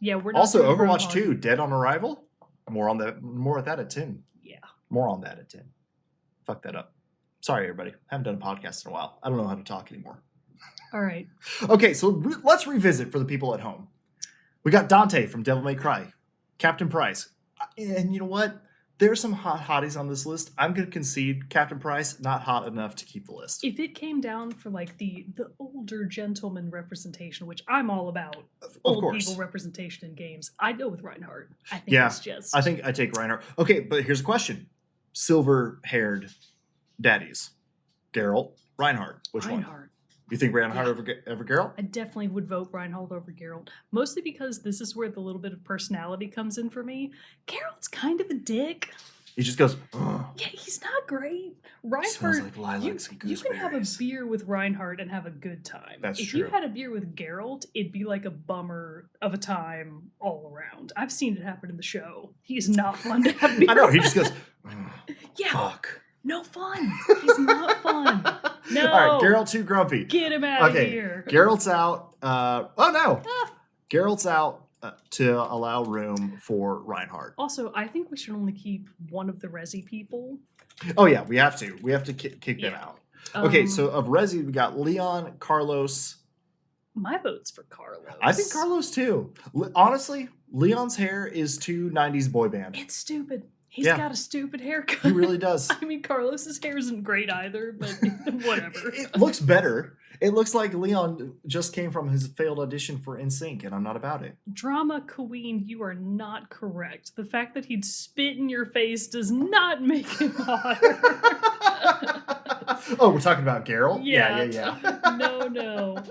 Yeah, we're not Also, doing Overwatch Roadhog. 2, Dead on Arrival. More at that at 10. Yeah. More on that at 10. Fuck that up. Sorry, everybody. Haven't done a podcast in a while. I don't know how to talk anymore. All right. Okay, so let's revisit for the people at home. We got Dante from Devil May Cry, Captain Price, and you know what? There's some hot hotties on this list. I'm going to concede Captain Price not hot enough to keep the list. If it came down for like the older gentleman representation, which I'm all about, Of old course. people representation in games, I'd go with Reinhardt. I think Yeah, it's just I think I take Reinhardt. Okay, but here's a question: silver-haired daddies, Geralt, Reinhardt. Which one? Reinhardt. You think Reinhardt Yeah. over Geralt? I definitely would vote Reinhardt over Geralt, mostly because this is where the little bit of personality comes in for me. Geralt's kind of a dick. He just goes. "Ugh, Yeah, he's not great. smells Reinhardt, like lilacs and you can have a gooseberries." beer with Reinhardt and have a good time. That's if true. you had a beer with Geralt, it'd be like a bummer of a time all around. I've seen it happen in the show. He's not fun to have beer I know. He just with. goes. "Ugh, Yeah, Fuck. no fun. He's not fun. No. All right, Geralt too grumpy. Get him out Okay, of here. Geralt's out. Oh no, Ah. Geralt's out to allow room for Reinhardt. Also, I think we should only keep one of the Resi people. Oh yeah, we have to. We have to kick them Yeah. out. Okay, Um, so of Resi, we got Leon, Carlos. my vote's for Carlos. I think Carlos too. Honestly, Leon's hair is too 90s boy band. It's stupid. He's Yeah. got a stupid haircut. He really does. I mean, Carlos's hair isn't great either, but whatever. It looks better. It looks like Leon just came from his failed audition for NSYNC, and I'm not about it. Drama queen, you are not correct. The fact that he'd spit in your face does not make him hotter. Oh, we're talking about Geralt? Yeah. Yeah. No.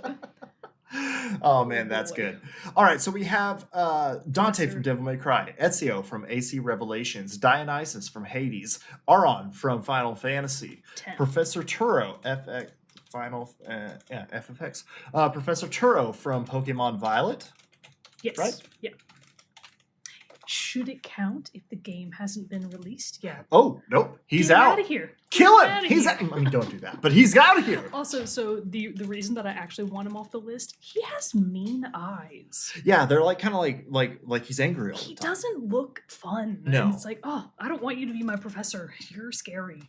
Oh man, that's boy. good. All right, so we have Dante Professor- from Devil May Cry, Ezio from AC Revelations, Dionysus from Hades, Aron from Final Fantasy, 10. Professor Turo, FFX, Professor Turo from Pokemon Violet. Yes. right? Yeah. Should it count if the game hasn't been released yet? Oh nope, he's Get him out. out of here. Kill Get him. outta He's here. out. I mean, don't do that. But he's out of here. Also, so the reason that I actually want him off the list, he has mean eyes. Yeah, they're like kind of like he's angry all the He time. doesn't look fun. No. And it's like, oh, I don't want you to be my professor. You're scary.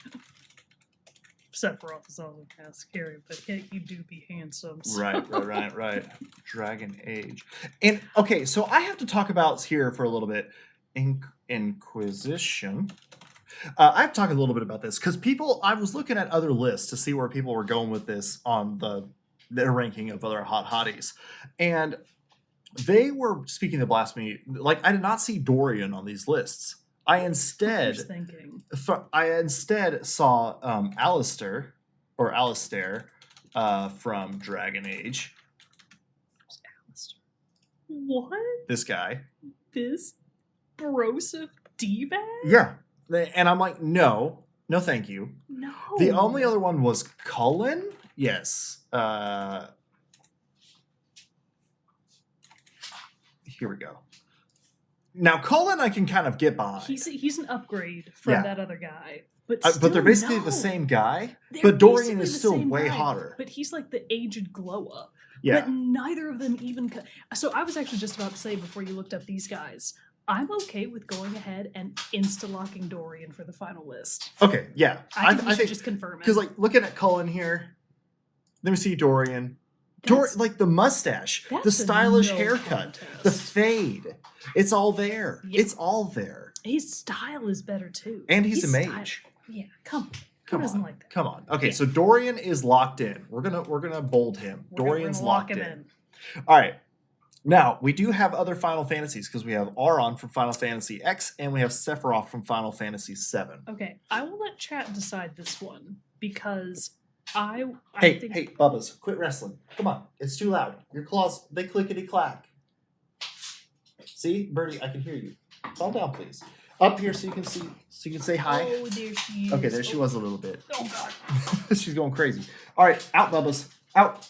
Sephiroth is also kind of scary, but yeah, you do be handsome. so- Right. Dragon Age. And okay, so I have to talk about here for a little bit. Inquisition. I have to talk a little bit about this because I was looking at other lists to see where people were going with this on their ranking of other hot hotties. And they were speaking of blasphemy. Like, I did not see Dorian on these lists. I Who's instead thinking? saw Alistair from Dragon Age. What? This guy. This brosif D-bag? Yeah. And I'm like, no, thank you. No. The only other one was Cullen. Yes. Here we go. Now, Cullen I can kind of get behind. He's an upgrade from that other guy. But they're basically the same guy. They're but Dorian is the still same way guy, hotter. But he's like the aged glow up. Yeah. But neither of them even... So I was actually just about to say before you looked up these guys, I'm okay with going ahead and insta-locking Dorian for the final list. Okay, yeah. I think we should just confirm it. Because, like, looking at Cullen here, let me see Dorian. Like the mustache, the stylish haircut, the fade. It's all there. Yeah. It's all there. His style is better, too. And he's a mage. Yeah, come on. Who doesn't like that? Come on. Okay, so Dorian is locked in. We're gonna bold him. Dorian's locked in. All right. Now we do have other Final Fantasies because we have Auron from Final Fantasy X and we have Sephiroth from Final Fantasy VII. Okay, I will let chat decide this one because I Hey, think... Bubbas, quit wrestling. Come on, it's too loud. Your claws, they clickety clack. See, Birdie, I can hear you. Calm down, please. Up here so you can see, so you can say hi. Oh, there she is. Okay, there she was a little bit. Oh God. She's going crazy. All right, out, Bubbas. Out.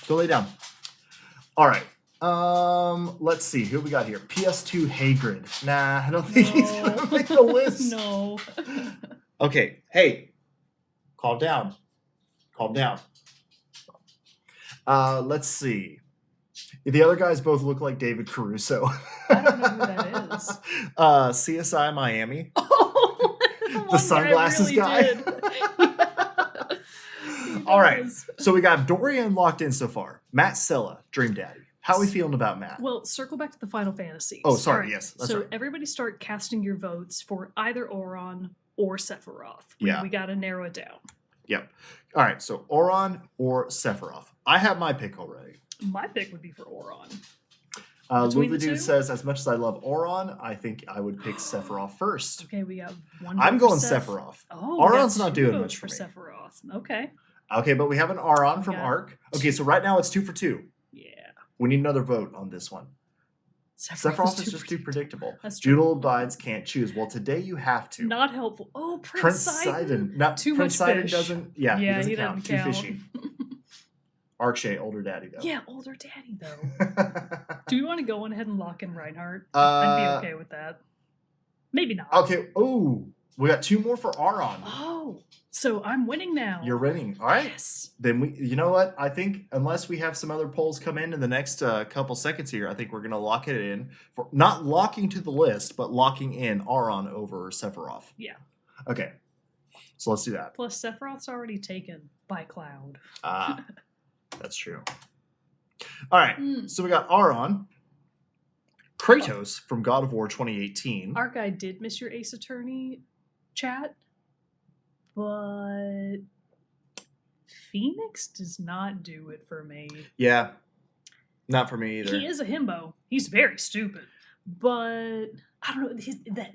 Go lay down. All right. Let's see. Who we got here? PS2 Hagrid. Nah, I don't think he's gonna make the list. No. Okay. Hey. Calm down. Let's see. The other guys both look like David Caruso. I don't know who that is. CSI Miami. Oh, the sunglasses guy. All right. So we got Dorian locked in so far. Matt Sella, Dream Daddy. How are we feeling about Matt? Well, circle back to the Final Fantasies. Oh, sorry. Right. Yes. That's so right. Everybody start casting your votes for either Auron or Sephiroth. We got to narrow it down. Yep. All right. So Auron or Sephiroth. I have my pick already. My pick would be for Auron. Lubadude says, as much as I love Auron, I think I would pick Sephiroth first. Okay, we got one. I'm going Sephiroth. Oh, Auron's not doing much for me. Sephiroth. Okay. Okay, but we have an Auron from Arc. Okay, so right now it's 2 for 2. Yeah. We need another vote on this one. Sephiroth is just too predictable. That's true. Doodle bides can't choose. Well, today you have to. Not helpful. Oh, Prince Sidon. Not too Prince much Sidon fish. doesn't. Yeah, he doesn't count. Too fishy. Arkshay, older daddy though. Yeah, older daddy though. Do we want to go on ahead and lock in Reinhardt? I'd be okay with that. Maybe not. Okay. Oh, we got 2 more for Auron. Oh, so I'm winning now. You're winning. All right. Yes. Then you know what? I think unless we have some other polls come in the next couple seconds here, I think we're gonna lock it in for not locking to the list, but locking in Auron over Sephiroth. Yeah. Okay. So let's do that. Plus, Sephiroth's already taken by Cloud. That's true. All right. So we got Auron, Kratos from God of War 2018. Arc, I did miss your Ace Attorney chat, but Phoenix does not do it for me. Yeah. Not for me either. He is a himbo. He's very stupid. But I don't know,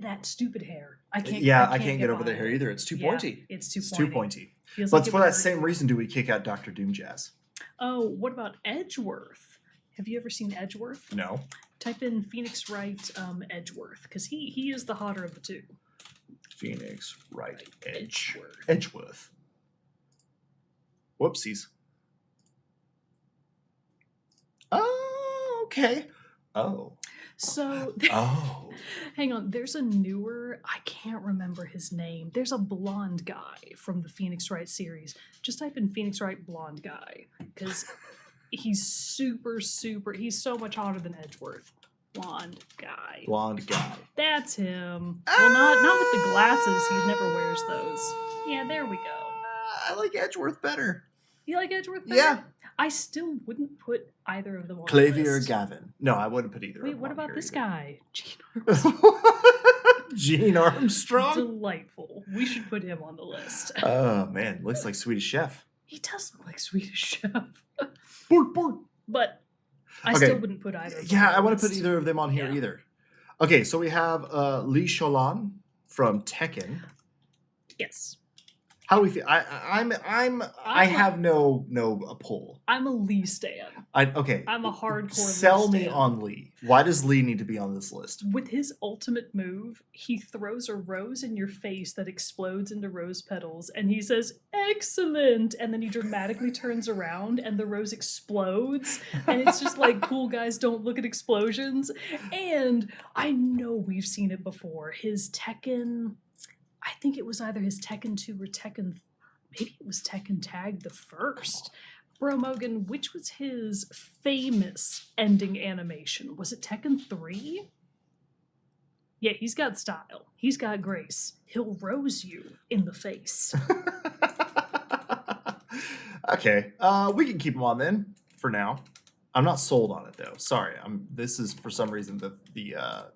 that stupid hair. I can't get over the hair either. It's too pointy. It's too pointy. Feels but like for that same reason do we kick out Dr. Doom Jazz. Oh, what about Edgeworth? Have you ever seen Edgeworth? No. Type in Phoenix Wright Edgeworth, because he is the hotter of the two. Phoenix Wright Edgeworth. Whoopsies. Oh, okay. Oh. So, hang on. There's a newer, I can't remember his name. There's a blonde guy from the Phoenix Wright series. Just type in Phoenix Wright blonde guy, because he's he's so much hotter than Edgeworth. Blonde guy. That's him. Well, not with the glasses. He never wears those. Yeah, there we go. I like Edgeworth better. You like Edgeworth better? Yeah. I still wouldn't put either of them on Clavier the list. Gavin. No, I wouldn't put either of them. Wait, what about this guy? Gene Armstrong? Delightful. We should put him on the list. Oh, man. Looks like Swedish Chef. He does look like Swedish Chef. Bork. But I still wouldn't put either of them Yeah, on I the wouldn't put list. either of them on here either. Okay, so we have Shalon from Tekken. Yes. How do we feel? I have no pull. I'm a Lee stan. Okay. I'm a hardcore Sell Lee me stan. on Lee. Why does Lee need to be on this list? With his ultimate move, he throws a rose in your face that explodes into rose petals, and he says, "Excellent!" And then he dramatically turns around, and the rose explodes, and it's just like, cool guys don't look at explosions. And I know we've seen it before. His Tekken, I think it was either his Tekken 2 or Tekken, maybe it was Tekken Tag the first. Bro Mogan, which was his famous ending animation? Was it Tekken 3? Yeah, he's got style. He's got grace. He'll rose you in the face. Okay, we can keep him on then for now. I'm not sold on it though. Sorry, this is for some reason the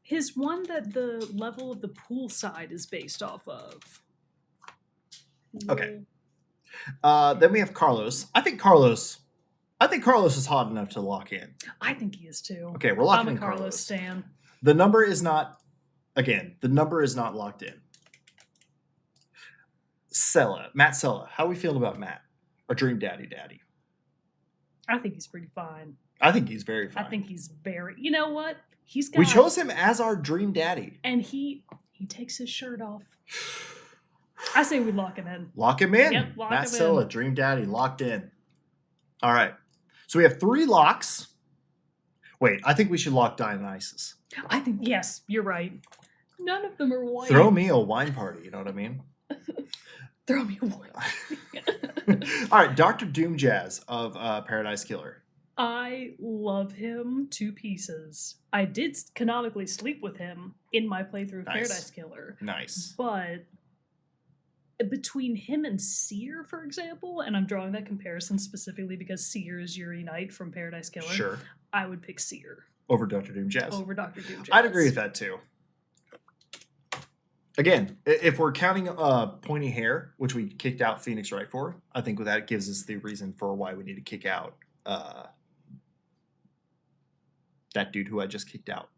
His one that the level of the pool side is based off of. Okay. Then we have Carlos. I think Carlos is hot enough to lock in. I think he is too. Okay, we're locking in I'm a Carlos Carlos. stan. The number is not locked in. Matt Sella. How are we feeling about Matt? Our dream daddy. I think he's pretty fine. I think he's very fine. I think he's very. You know what? We chose him as our dream daddy. And he takes his shirt off. I say we lock him in. Lock him in. Yep, lock Matt him Silla, in. dream daddy, locked in. All right. So we have 3 locks. Wait, I think we should lock Dionysus. I think, yes, you're right. None of them are white. Throw me a wine party, you know what I mean? Throw me a wine. All right, Dr. Doom Jazz of Paradise Killer. I love him to pieces. I did canonically sleep with him in my playthrough of Paradise Killer. Nice. But between him and Seer, for example, and I'm drawing that comparison specifically because Seer is Yuri Knight from Paradise Killer. Sure. I would pick Seer. Over Dr. Doom Jazz. Over Dr. Doom Jazz. I'd agree with that too. Again, if we're counting pointy hair, which we kicked out Phoenix Wright for, I think that gives us the reason for why we need to kick out that dude who I just kicked out.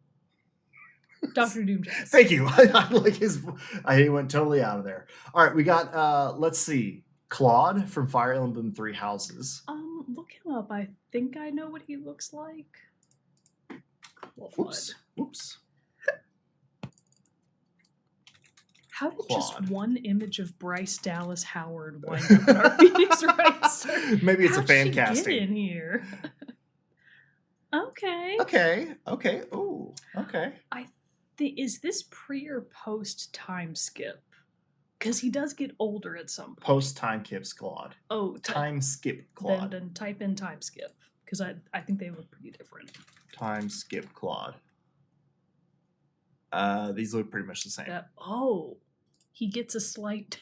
Dr. Doom Jazz. Thank you. I like he went totally out of there. All right, we got let's see. Claude from Fire Emblem 3 Houses. Look him up. I think I know what he looks like. Oops. How did Claude. just one image of Bryce Dallas Howard wind up in our Phoenix Wright search? Maybe it's a fan How'd she casting. get in here? Okay. Okay. Ooh. Okay. Is this pre or post time skip? Because he does get older at some point. Post time skips Claude. Oh, Time skip Claude. Then type in time skip because I think they look pretty different. Time skip Claude. These look pretty much the same. He gets a slight.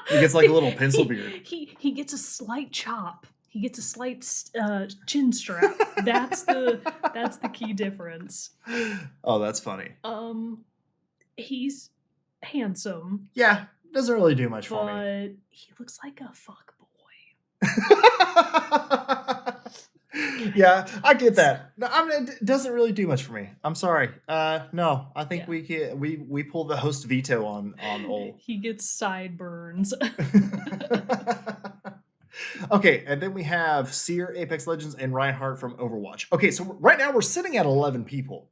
He gets like a little pencil beard. He gets a slight chop. He gets a slight chin strap. That's the key difference. Oh, that's funny. He's handsome. Yeah, doesn't really do much for me. But he looks like a fuck boy. Yeah, I get that. It doesn't really do much for me. I'm sorry. No, I think we pulled the host veto on Ol. He gets sideburns. Okay, and then we have Seer, Apex Legends, and Reinhardt from Overwatch. Okay, so right now we're sitting at 11 people.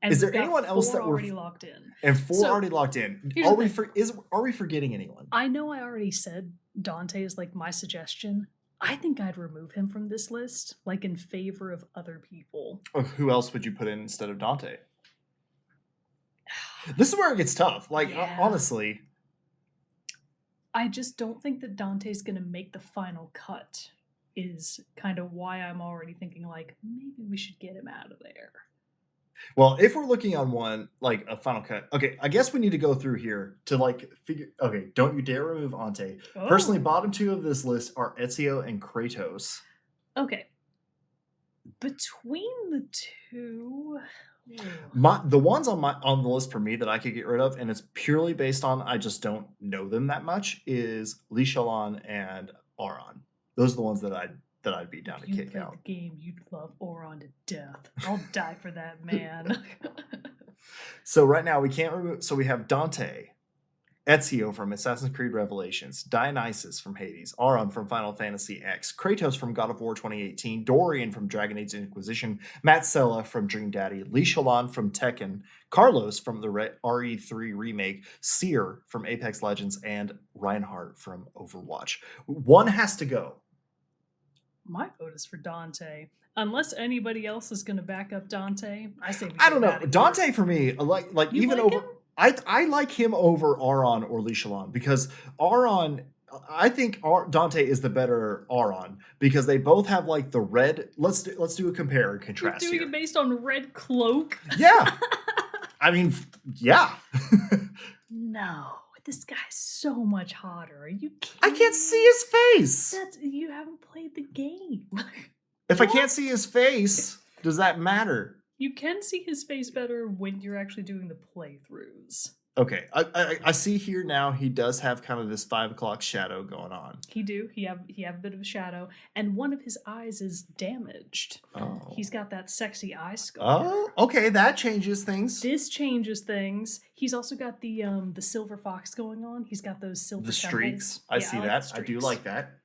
And Is there we've got anyone else 4 that we're already locked in? And 4 So, already locked in. here's Are the we thing. are we forgetting anyone? I know I already said Dante is like my suggestion. I think I'd remove him from this list, like in favor of other people. Or who else would you put in instead of Dante? This is where it gets tough. Like Yeah. honestly, I just don't think that Dante's going to make the final cut, is kind of why I'm already thinking, like, maybe we should get him out of there. well, if we're looking on one like a final cut, okay, I guess we need to go through here to like figure. Okay, don't you dare remove Ante. Oh. Personally, bottom 2 of this list are Ezio and Kratos. Okay. Between the two. The ones on the list for me that I could get rid of, and it's purely based on I just don't know them that much, is Shalon and Aron. Those are the ones that that I'd be down to You kick played out. the game, you'd love Auron to death. I'll die for that man. So right now we can't remove. So we have Dante, Ezio from Assassin's Creed Revelations, Dionysus from Hades, Auron from Final Fantasy X, Kratos from God of War 2018, Dorian from Dragon Age Inquisition, Matt Sella from Dream Daddy, Lee Shalon from Tekken, Carlos from the RE3 remake, Seer from Apex Legends, and Reinhardt from Overwatch. One has to go. My vote is for Dante. Unless anybody else is going to back up Dante, I say we I don't get know. outta here. Dante for me, like You even like over. him? I like him over Auron or Lee Shalon because Auron, I think Dante is the better Auron because they both have like the red. Let's do a compare and You're contrast doing here. it based on red cloak? Yeah, I mean, yeah. No, this guy's so much hotter. Are you kidding? I can't see his face. You haven't played the game. If I can't see his face, does that matter? You can see his face better when you're actually doing the playthroughs. Okay, I see here now he does have kind of this 5 o'clock shadow going on. He have a bit of a shadow, and one of his eyes is damaged. Oh. He's got that sexy eye scar. Oh, okay, that changes things. This changes things. He's also got the silver fox going on. He's got those silver The temples. streaks. I see like that. the I do streaks. like that.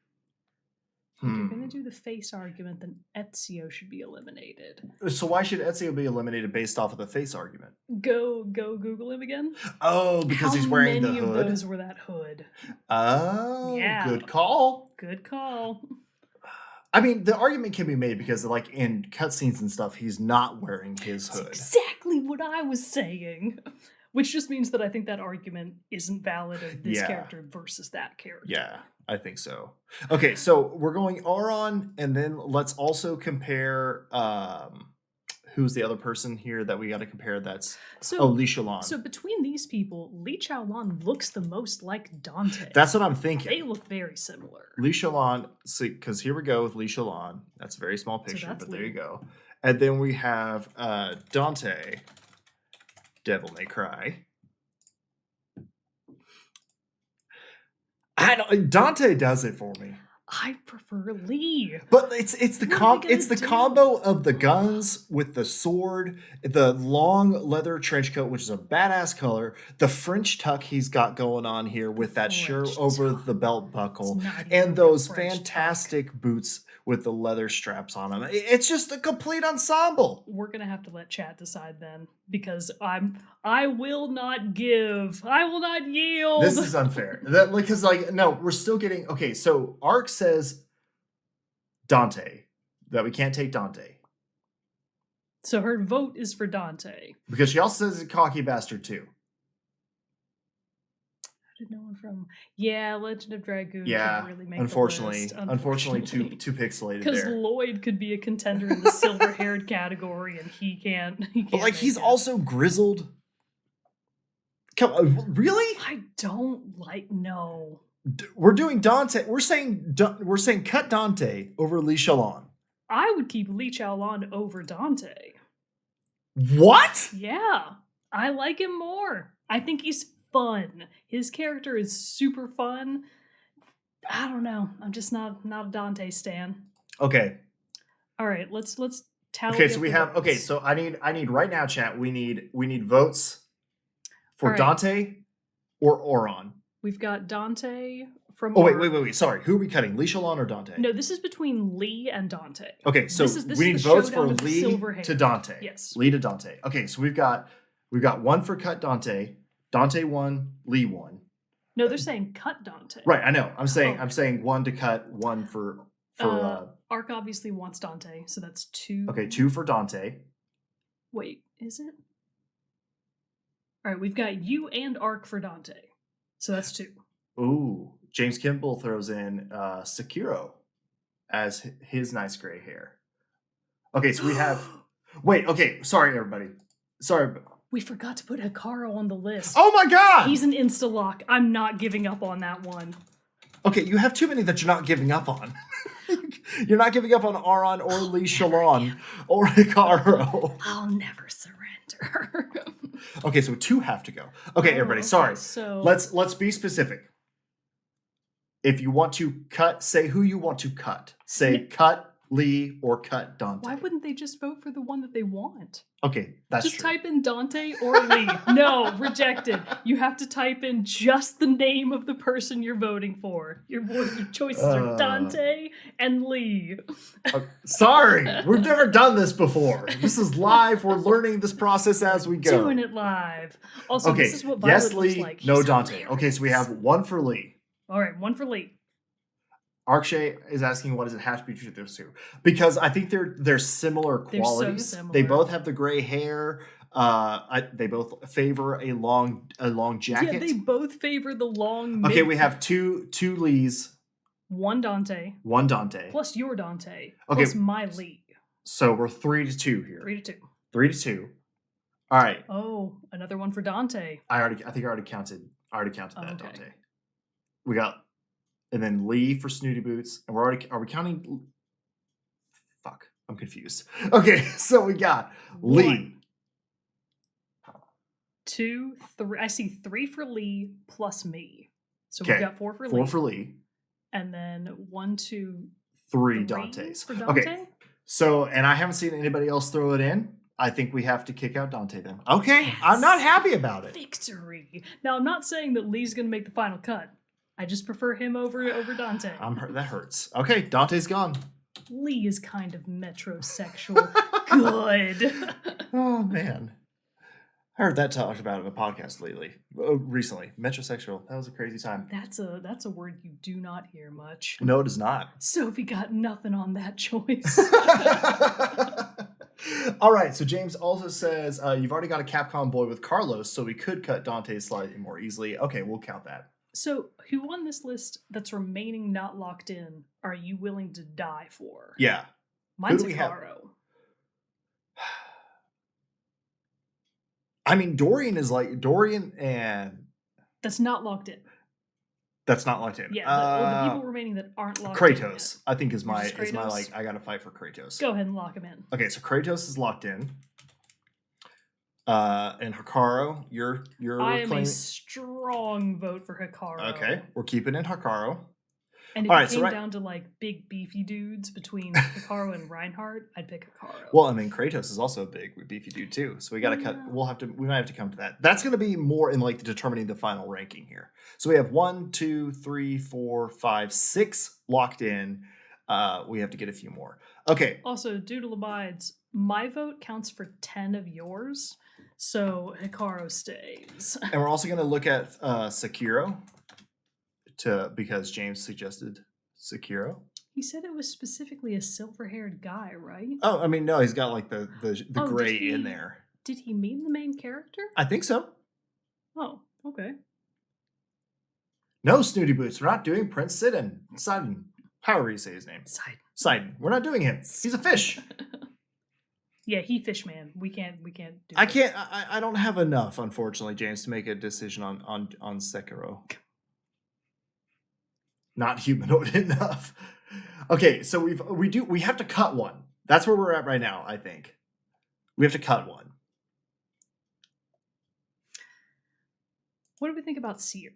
If you're gonna do the face argument, then Ezio should be eliminated. So why should Ezio be eliminated based off of the face argument? Go Google him again. Oh, because he's wearing the How many hood. of those were that hood? Oh, Yeah. good call. Good call. I mean, the argument can be made because, like, in cutscenes and stuff, he's not wearing his That's hood. exactly what I was saying. Which just means that I think that argument isn't valid of this Yeah. character versus that character. Yeah, I think so. Okay, so we're going Auron, and then let's also compare. Who's the other person here that we got to compare? That's Lee Shalon. So between these people, Lee Shalon looks the most like Dante. That's what I'm thinking. They look very similar. Lee Shalon, see, because here we go with Lee Shalon. That's a very small picture, that's but there Lee. you go. And then we have Dante, Devil May Cry. Dante does it for me. I prefer Lee. But it's the What are they it's the gonna do? combo of the guns with the sword, the long leather trench coat, which is a badass color, the French tuck he's got going on here with that shirt French over tuck. the belt buckle, It's not even and a those French tuck. fantastic boots with the leather straps on them. It's just a complete ensemble. We're gonna have to let chat decide then, because I will not give. I will not yield. This is unfair. Because no, we're still getting okay. So Ark says Dante, that we can't take Dante So her vote is for Dante. because she also says he's a cocky bastard too. How did no one from? Yeah, Legend of Dragoon. Yeah, couldn't really make unfortunately, the list, unfortunately, too pixelated Because there. Lloyd could be a contender in the silver-haired category, and he can't. He can't But like make he's it. also grizzled. Come on, really? I don't like no. We're doing Dante. We're saying cut Dante over Lee Shalon. I would keep Lee Shalon over Dante. What? Yeah, I like him more. I think he's fun. His character is super fun. I don't know. I'm just not a Dante stan. Okay. All right, let's tally. Okay. So up we the have. Okay. votes. So I need right now, chat. We need votes for All right. Dante or Auron. We've got Dante from. Oh our- wait. Sorry. Who are we cutting? Lee Shalon or Dante? No, this is between Lee and Dante. Okay. So This is we need the votes for showdown of the Lee silver hair. to Dante. Yes. Lee to Dante. Okay. So we've got one for cut Dante. Dante 1, Lee 1. No, they're saying cut Dante. Right, I know. I'm saying Okay. one to cut, one for Ark obviously wants Dante, so that's 2. okay, 2 for Dante. Wait, is it? All right, we've got you and Ark for Dante, so that's 2. Ooh, James Kimball throws in Sekiro as his nice gray hair. Okay, so we have wait, okay, sorry everybody. Sorry. We forgot to put Hikaru on the list. Oh my god. He's an insta-lock. I'm not giving up on that one. Okay, you have too many that you're not giving up on. You're not giving up on Auron or Lee Shalon or Hikaru. I'll never surrender. Okay, so 2 have to go. Okay, everybody, okay, sorry. so- Let's be specific. If you want to cut, say who you want to cut. Say cut Lee or cut Dante. Why wouldn't they just vote for the one that they want? Okay, that's just true. Type in Dante or Lee. No, rejected. You have to type in just the name of the person you're voting for. Your choices are Dante and Lee. Sorry, we've never done this before. This is live. We're learning this process as we go. Doing it live. Also, okay, this is what Violet yes, Lee, looks like. no He's Dante. hilarious. Okay, so we have one for Lee. All right, one for Lee. Arkshay is asking, what does it have to be between those two? Because I think they're similar qualities. They're so similar. They both have the gray hair. They both favor a long jacket. Yeah, they both favor the long. Okay, we have two Lees. One Dante. One Dante. Plus your Dante. Okay. Plus my Lee. So we're 3-2 here. 3-2. 3-2. All right. Oh, another one for Dante. I think I already counted. that okay. Dante. We got. And then Lee for Snooty Boots. And are we counting? Fuck. I'm confused. Okay, so we got Lee. 2, 3. I see 3 for Lee plus me. So Okay, we got 4 for Lee. 4 for Lee. And then 1, 2, 3 3 Dantes. for Dante. Okay. So, and I haven't seen anybody else throw it in. I think we have to kick out Dante then. Okay, Yes. I'm not happy about it. Victory. Now, I'm not saying that Lee's going to make the final cut. I just prefer him over Dante. That hurts. Okay, Dante's gone. Lee is kind of metrosexual. Good. Oh man, I heard that talked about in a podcast recently. Metrosexual. That was a crazy time. That's a word you do not hear much. No, it is not. Sophie got nothing on that choice. All right. So James also says you've already got a Capcom boy with Carlos, so we could cut Dante slightly more easily. Okay, we'll count that. So, who on this list that's remaining not locked in are you willing to die for? Yeah. Mine's Who do we have? Hikaru. I mean, Dorian and That's not locked in. that's not locked in. Yeah, the people remaining that aren't locked in. Kratos, I think is my Kratos? like I gotta fight for Kratos. Go ahead and lock him in. Okay, so Kratos is locked in. And Hikaru, you're I am claiming... a strong vote for Hikaru. Okay, we're keeping in Hikaru. And if it came down to like big beefy dudes between Hikaru and Reinhardt, I'd pick Hikaru. Well, I mean, Kratos is also a big beefy dude too, so we got to cut. We might have to come to that. That's going to be more in like determining the final ranking here. So we have 1, 2, 3, 4, 5, 6 locked in. We have to get a few more. Okay. Also, Doodle abides. My vote counts for 10 of yours, so Hikaru stays. And we're also going to look at Sekiro. Because James suggested Sekiro. He said it was specifically a silver-haired guy, right? Oh, I mean, no, he's got like the gray in there. Did he mean the main character? I think so. Oh, okay. No, Snooty Boots. We're not doing Prince Sidon. However you say his name. Sidon. We're not doing him. He's a fish. Yeah, he fish man. We can't do I don't have enough, unfortunately, James, to make a decision on Sekiro. Not humanoid enough. Okay, so we have to cut one. That's where we're at right now, I think. We have to cut one. What do we think about Seer?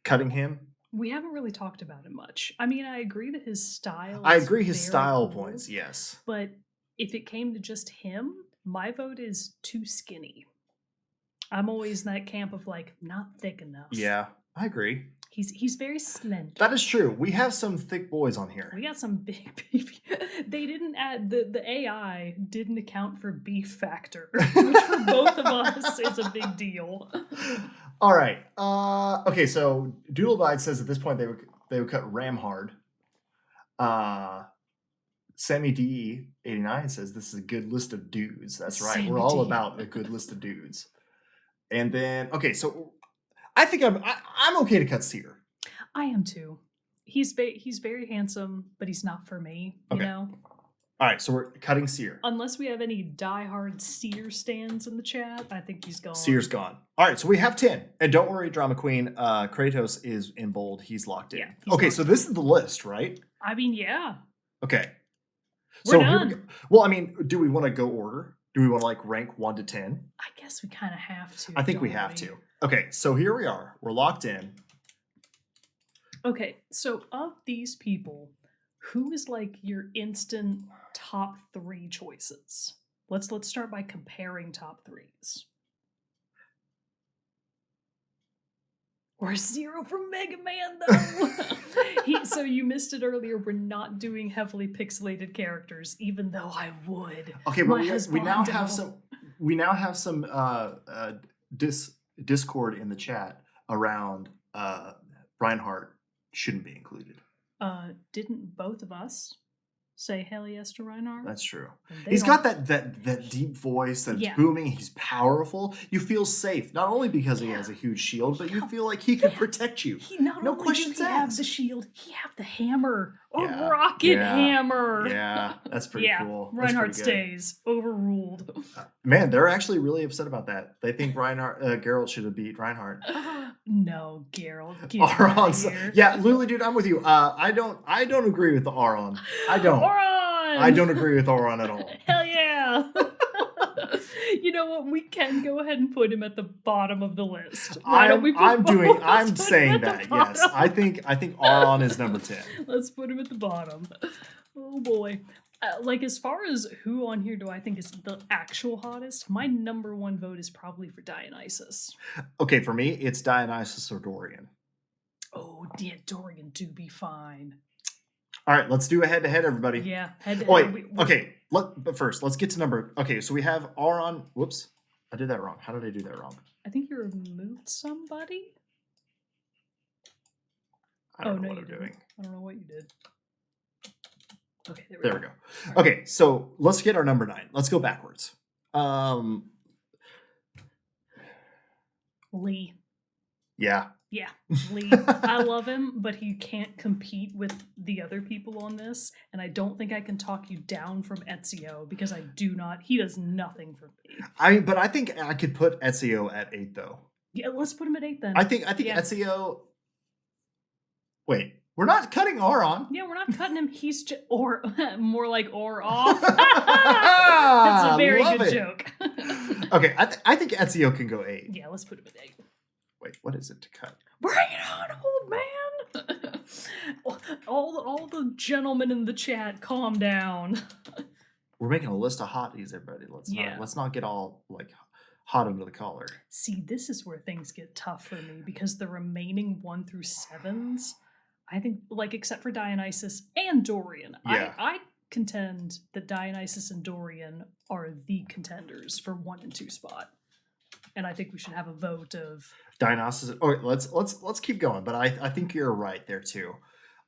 Cutting him? We haven't really talked about him much. I mean, I agree that his style I agree his very style cool, points, yes. But if it came to just him, my vote is too skinny. I'm always in that camp of like, not thick enough. Yeah, I agree. He's very slender. That is true. We have some thick boys on here. We got some big beef. They didn't add the AI didn't account for beef factor, which for both of us is a big deal. All right. Okay. So Doodlebide says at this point they would cut Ramhard. Sammy D89 says this is a good list of dudes. That's right. Sammy We're all D. about a good list of dudes. And then so I think I'm okay to cut Seer. I am too. He's very handsome, but he's not for me. You know. All right, so we're cutting Seer. Unless we have any diehard Seer stands in the chat, I think he's gone. Seer's gone. All right, so we have 10. And don't worry, Drama Queen. Kratos is in bold. He's locked in. Yeah, okay, so this is the list, right? I mean, yeah. Okay. We're Here done. we go. Well, I mean, do we want to go order? Do we want to like rank 1 to 10? I guess we kind of have to. I think we have to. Okay, so here we are. We're locked in. Okay, so of these people, who is like your instant top 3 choices? Let's start by comparing top 3s. Or Zero from Mega Man, though. So you missed it earlier. We're not doing heavily pixelated characters, even though I would. Okay, but we now have some discord in the chat around Reinhardt shouldn't be included. Didn't both of us say hell yes to Reinhardt? That's true. He's got that deep voice that's booming. He's powerful. You feel safe, not only because he has a huge shield, but you feel like he can protect you. No questions asked. Have the shield, he have the hammer. A rocket hammer. Yeah, that's pretty cool. Reinhardt stays. Overruled. Man, they're actually really upset about that. They think Geralt should have beat Reinhardt. No, Geralt. Yeah, Lulu, dude, I'm with you. I don't agree with the Auron. I don't. Auron! I don't agree with Auron at all. Hell yeah! You know what? We can go ahead and put him at the bottom of the list. I'm saying that. Yes, I think Auron is number 10. Let's put him at the bottom. Oh boy. Like, as far as who on here do I think is the actual hottest, my number 1 vote is probably for Dionysus. Okay, for me, it's Dionysus or Dorian. Oh, yeah, Dorian do be fine. All right, let's do a head-to-head, everybody. Yeah, head-to-head. Wait, okay, but first, let's get to number... Okay, so we have Auron... Whoops, I did that wrong. How did I do that wrong? I think you removed somebody? I don't know what I'm doing. I don't know what you did. Okay, there we go. Right. Okay, so let's get our number 9. Let's go backwards. Lee. Yeah. Yeah, Lee. I love him, but he can't compete with the other people on this, and I don't think I can talk you down from Ezio because he does nothing for me. But I think I could put Ezio at 8 though. Yeah, let's put him at 8 then. I think Ezio... Wait. We're not cutting Auron. Yeah, we're not cutting him. He's just more like or off. That's a very good joke. Okay, I think Ezio can go 8. Yeah, let's put him at 8. Wait, what is it to cut? Bring it on, old man. all the gentlemen in the chat, calm down. We're making a list of hotties, everybody. Let's not get all like hot under the collar. See, this is where things get tough for me because the remaining 1 through 7s. I think, like, except for Dionysus and Dorian, I contend that Dionysus and Dorian are the contenders for 1 and 2 spot, and I think we should have a vote of Dionysus. Oh, let's keep going, but I think you're right there too.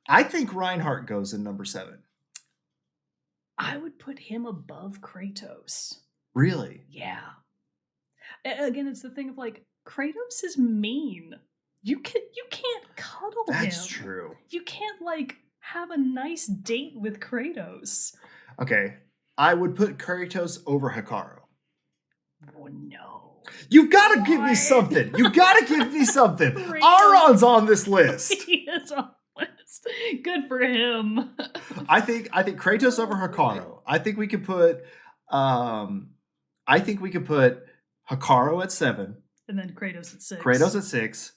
I think Reinhardt goes in number 7. I would put him above Kratos. Really? Yeah. Again, it's the thing of like Kratos is mean. You can't cuddle him. That's true. You can't like have a nice date with Kratos. Okay, I would put Kratos over Hikaru. Oh no! You gotta give me something. You gotta give me something. Auron's on this list. He is on the list. Good for him. I think Kratos over Hikaru. I think we could put Hikaru at 7. And then Kratos at 6. Kratos at 6.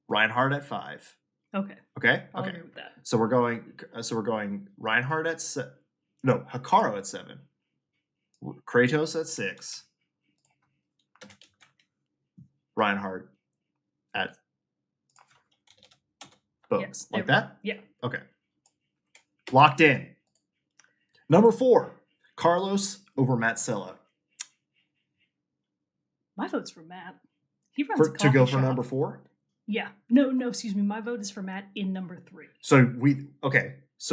Reinhardt at 5. Okay. Okay. I'll agree with that. So we're going Reinhardt at Hikaru at 7. Kratos at 6. Reinhardt at both. Yes, like that? Yeah. Okay. Locked in. Number 4, Carlos over Matt Sella. My vote's for Matt. He runs a coffee to go shop. for number 4? Yeah. No, excuse me. My vote is for Matt in number 3. So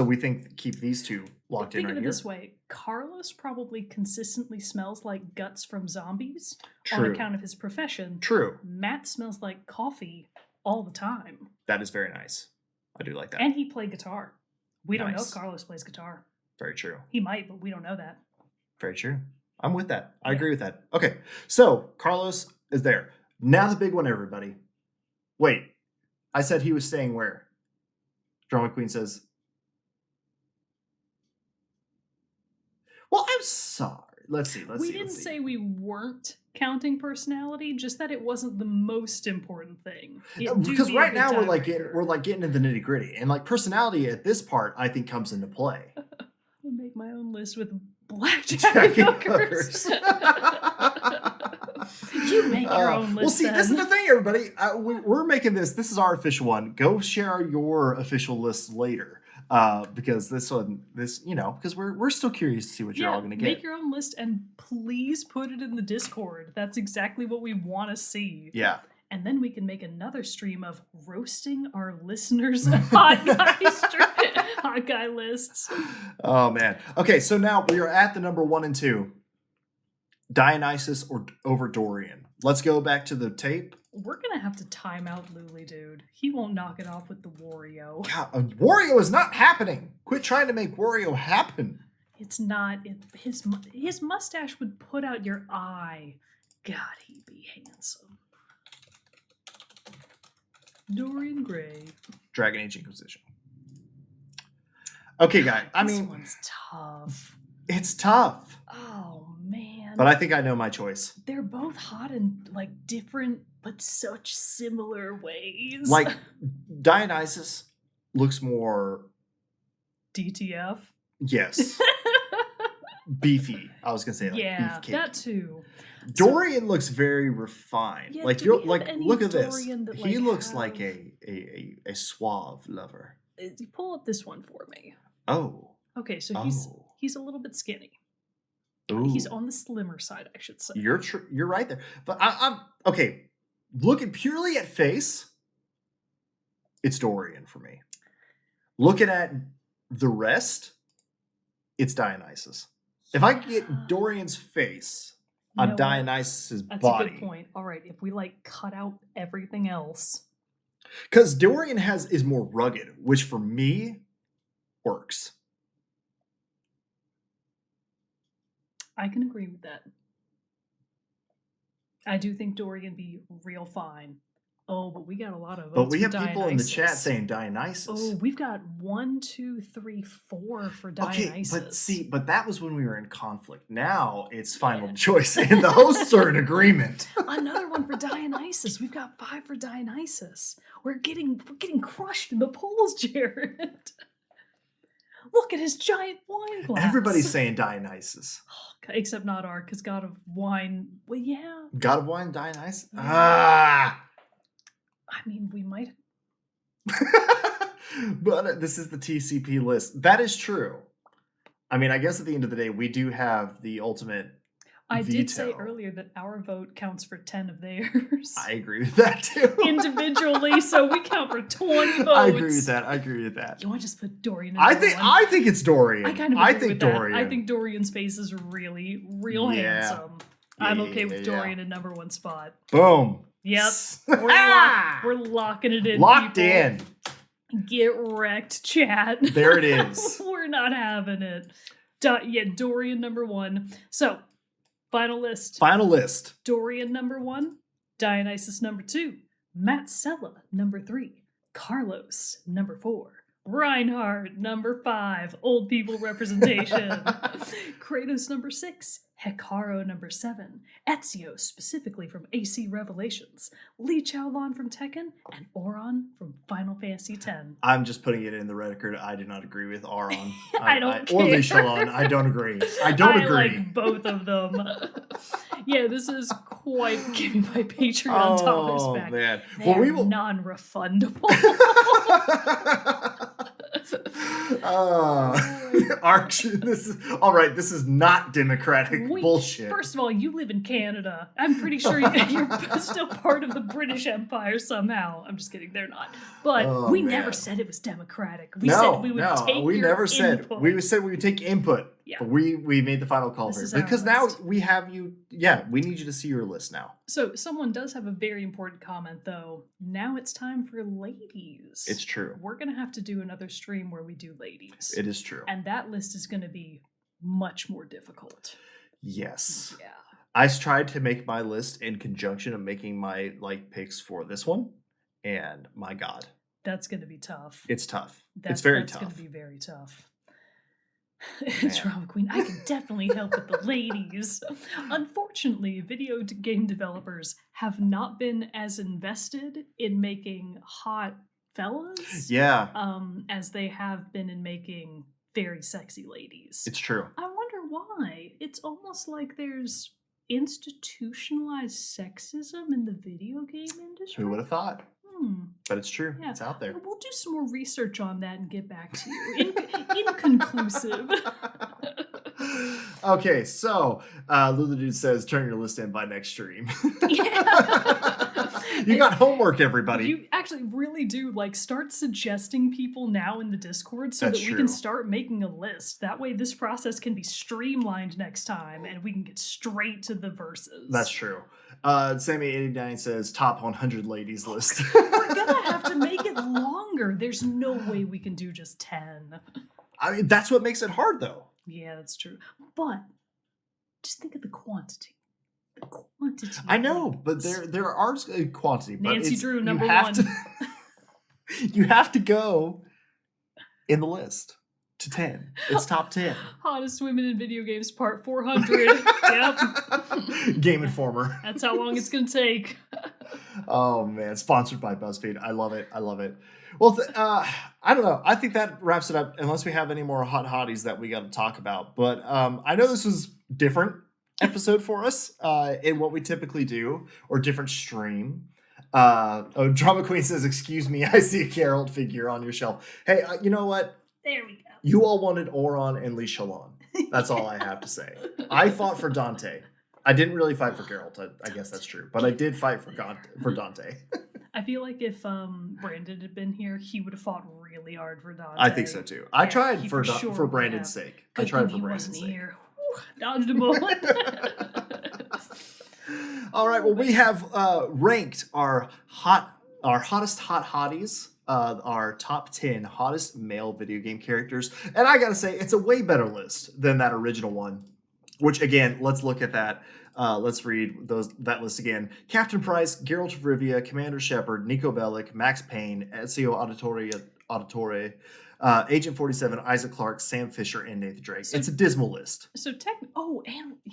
we think keep these two locked in right here. Think of it this way. Carlos probably consistently smells like guts from zombies True. On account of his profession. True. Matt smells like coffee all the time. That is very nice. I do like that. And he played guitar. We don't know if Carlos plays guitar. Very true. He might, but we don't know that. Very true. I'm with that. I agree with that. Okay. So Carlos is there. Now the big one, everybody. Wait, I said he was staying where? Drama Queen says, well, I'm sorry. Let's see. We didn't say we weren't counting personality, just that it wasn't the most important thing. Because right now we're like getting into the nitty gritty, and like personality at this part I think comes into play. I'll make my own list with blackjack hookers. You make your own list. Well, see, then. This is the thing, everybody. We're making this. This is our official one. Go share your official list later. Because because we're still curious to see what you're all going to get. Make your own list and please put it in the Discord. That's exactly what we want to see. Yeah. And then we can make another stream of roasting our listeners' hot guy lists. Oh man. Okay, so now we are at the number 1 and 2. Dionysus or over Dorian. Let's go back to the tape. We're gonna have to time out Luli, dude. He won't knock it off with the Wario. God, Wario is not happening. Quit trying to make Wario happen. It's not. His mustache would put out your eye. God, he'd be handsome. Dorian Gray. Dragon Age Inquisition. Okay, guy. This one's tough. It's tough. Oh man. But I think I know my choice. They're both hot in like different but such similar ways. Like Dionysus looks more DTF. Yes. Beefy. I was gonna say beefcake. That too. Dorian looks very refined. Yeah, look at this. That, he looks like a suave lover. You pull up this one for me. Oh. Okay, so he's a little bit skinny. Ooh. He's on the slimmer side, I should say. You're right there. But I'm okay. Looking purely at face, it's Dorian for me. Looking at the rest, it's Dionysus. If I get Dorian's face on Dionysus's body. That's a good point. All right, if we like cut out everything else. Because Dorian is more rugged, which for me works. I can agree with that. I do think Dorian be real fine. Oh, but we got a lot of votes. But we have Dionysus. people in the chat saying Dionysus. Oh, we've got 1, 2, 3, 4 for Dionysus. Okay, but that was when we were in conflict. Now it's final choice, and the hosts are in agreement. Another one for Dionysus. We've got 5 for Dionysus. We're getting crushed in the polls, Jared. Look at his giant wine glass. Everybody's saying Dionysus. Except not our, because God of Wine. Well, yeah. God of Wine, Dionysus? Yeah. Ah! I mean, we might. But this is the TCP list. That is true. I mean, I guess at the end of the day, we do have the ultimate I veto. did say earlier that our vote counts for 10 of theirs. I agree with that too. Individually, so we count for 20 votes. I agree with that. You want to just put Dorian in I think it's Dorian. I think Dorian. I think Dorian's face is really, real handsome. I'm okay with Dorian in number 1 spot. Boom. Yep. We're locking it in. Locked people. in. Get wrecked, chat. There it is. We're not having it. Dorian number 1. So, final list. Dorian number 1. Dionysus number 2. Matsella number 3. Carlos number 4. Reinhardt number 5. Old people representation. Kratos number 6. Hekaru number 7, Ezio specifically from AC Revelations, Shalon from Tekken, and Auron from Final Fantasy X. I'm just putting it in the record. I do not agree with Auron. I don't care. Or Shalon. I don't agree. I agree. Like both of them. Yeah, this is quite giving my Patreon topics back. Man. They're we will non-refundable. This is all right. This is not democratic bullshit. First of all, you live in Canada. I'm pretty sure you're still part of the British Empire somehow. I'm just kidding. They're not. But we never said it was democratic. We said we would take we your never said. input. We said we would take input. Yeah. But we made the final call for it because now we have you. Yeah, we need you to see your list now. So someone does have a very important comment though. Now it's time for ladies. It's true. We're gonna have to do another stream where we do ladies. It is true. And that list is gonna be much more difficult. Yes. Yeah. I tried to make my list in conjunction of making my picks for this one, and my God, that's gonna be tough. It's tough. It's very tough. It's gonna be very tough. Drama queen. I can definitely help with the ladies. Unfortunately, video game developers have not been as invested in making hot fellas Yeah, as they have been in making very sexy ladies. it's true. I wonder why. It's almost like there's institutionalized sexism in the video game industry. Who would have thought? But it's true. Yeah. It's out there. We'll do some more research on that and get back to you. Inconclusive. Okay, so Lulu Dude says, turn your list in by next stream. You got homework, everybody. You actually really do. Like, start suggesting people now in the Discord so That's that we true. can start making a list. That way this process can be streamlined next time and we can get straight to the verses. That's true. Sammy89 says, top 100 ladies list. We're gonna have to make it longer. There's no way we can do just 10. I mean, that's what makes it hard, though. Yeah, that's true. But just think of the quantity. The quantity. I know, but there are quantity. But Nancy Drew, number you have one. You have to go in the list to 10. It's top 10. Hottest women in video games, part 400. Yep. Game Informer. That's how long it's gonna take. Oh man, sponsored by BuzzFeed. I love it. I love it. Well, I don't know. I think that wraps it up. Unless we have any more hot hotties that we got to talk about. But I know this was different episode for us in what we typically do, or different stream. Drama Queen says, "Excuse me, I see a Geralt figure on your shelf." Hey, you know what? There we go. You all wanted Oron and Lee Shalon. That's all I have to say. I fought for Dante. I didn't really fight for Geralt. I guess that's true, but I did fight for Dante. I feel like if Brandon had been here, he would have fought really hard for Dante. I think so too. I tried he for sure for would Brandon's have. sake. Good I tried thing for he Brandon's wasn't sake. here. Whew, dodged a bullet. All right. Well, we have ranked our hottest hot hotties. Our top 10 hottest male video game characters. And I gotta say, it's a way better list than that original one. Which, again, let's look at that. Let's read that list again. Captain Price, Geralt of Rivia, Commander Shepard, Nico Bellic, Max Payne, Ezio Auditore, Agent 47, Isaac Clarke, Sam Fisher, and Nathan Drake. It's a dismal list. So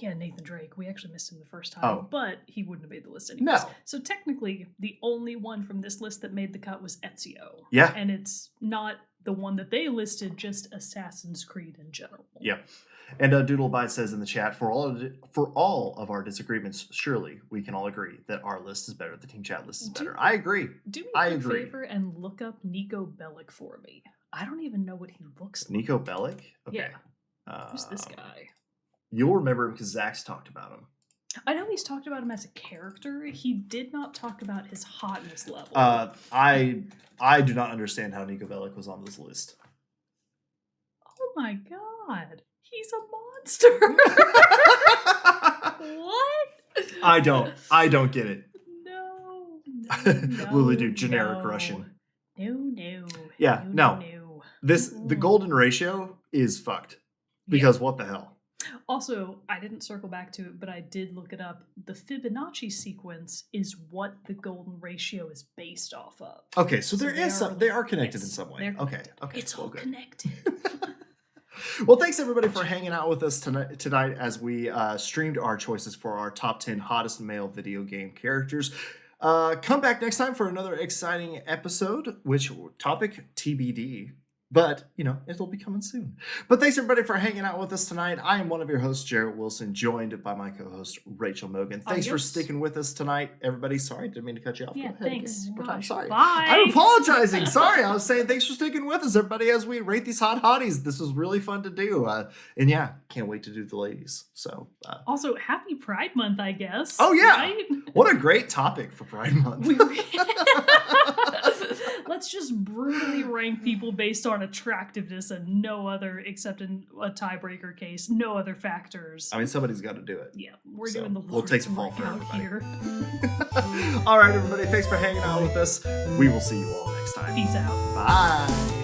Nathan Drake. We actually missed him the first time, Oh. but he wouldn't have made the list anyways. No. So technically, the only one from this list that made the cut was Ezio. Yeah. And it's not the one that they listed, just Assassin's Creed in general. Yep. And Doodlebite says in the chat, for all of our disagreements, surely we can all agree that our list is better. The Team Chat list is better. I agree. Do me I a agree. favor and look up Nico Bellic for me. I don't even know what he looks like. Nico Bellic? Okay. Yeah. Who's this guy? You'll remember him because Zach's talked about him. I know he's talked about him as a character. He did not talk about his hotness level. I do not understand how Nico Bellic was on this list. Oh my god. He's a monster. What? I don't get it. No. Lulu do generic Russian. No. Yeah, no. The golden ratio is fucked. Because what the hell? Also, I didn't circle back to it, but I did look it up. The Fibonacci sequence is what the golden ratio is based off of. Okay, so they are connected yes, in some way. they're Okay. It's all good. connected. Well, thanks everybody for hanging out with us tonight as we streamed our choices for our top 10 hottest male video game characters. Come back next time for another exciting episode, which topic TBD. But, it'll be coming soon. But thanks everybody for hanging out with us tonight. I am one of your hosts, Jarrett Wilson, joined by my co-host, Rachel Mogan. Thanks for sticking with us tonight, everybody. Sorry, didn't mean to cut you off. Yeah, Go ahead thanks. again. I'm sorry. Bye. I'm apologizing. Sorry. I was saying thanks for sticking with us, everybody, as we rate these hot hotties. This was really fun to do. And yeah, can't wait to do the ladies. So Also, happy Pride Month, I guess. Oh, yeah. Right? What a great topic for Pride Month. Let's just brutally rank people based on attractiveness and no other, except in a tiebreaker case, no other factors. I mean, somebody's got to do it. Yeah, we're So, doing the we'll take Lord's the fall work for out everybody. here. All right, everybody. Thanks for hanging out with us. We will see you all next time. Peace out. Bye.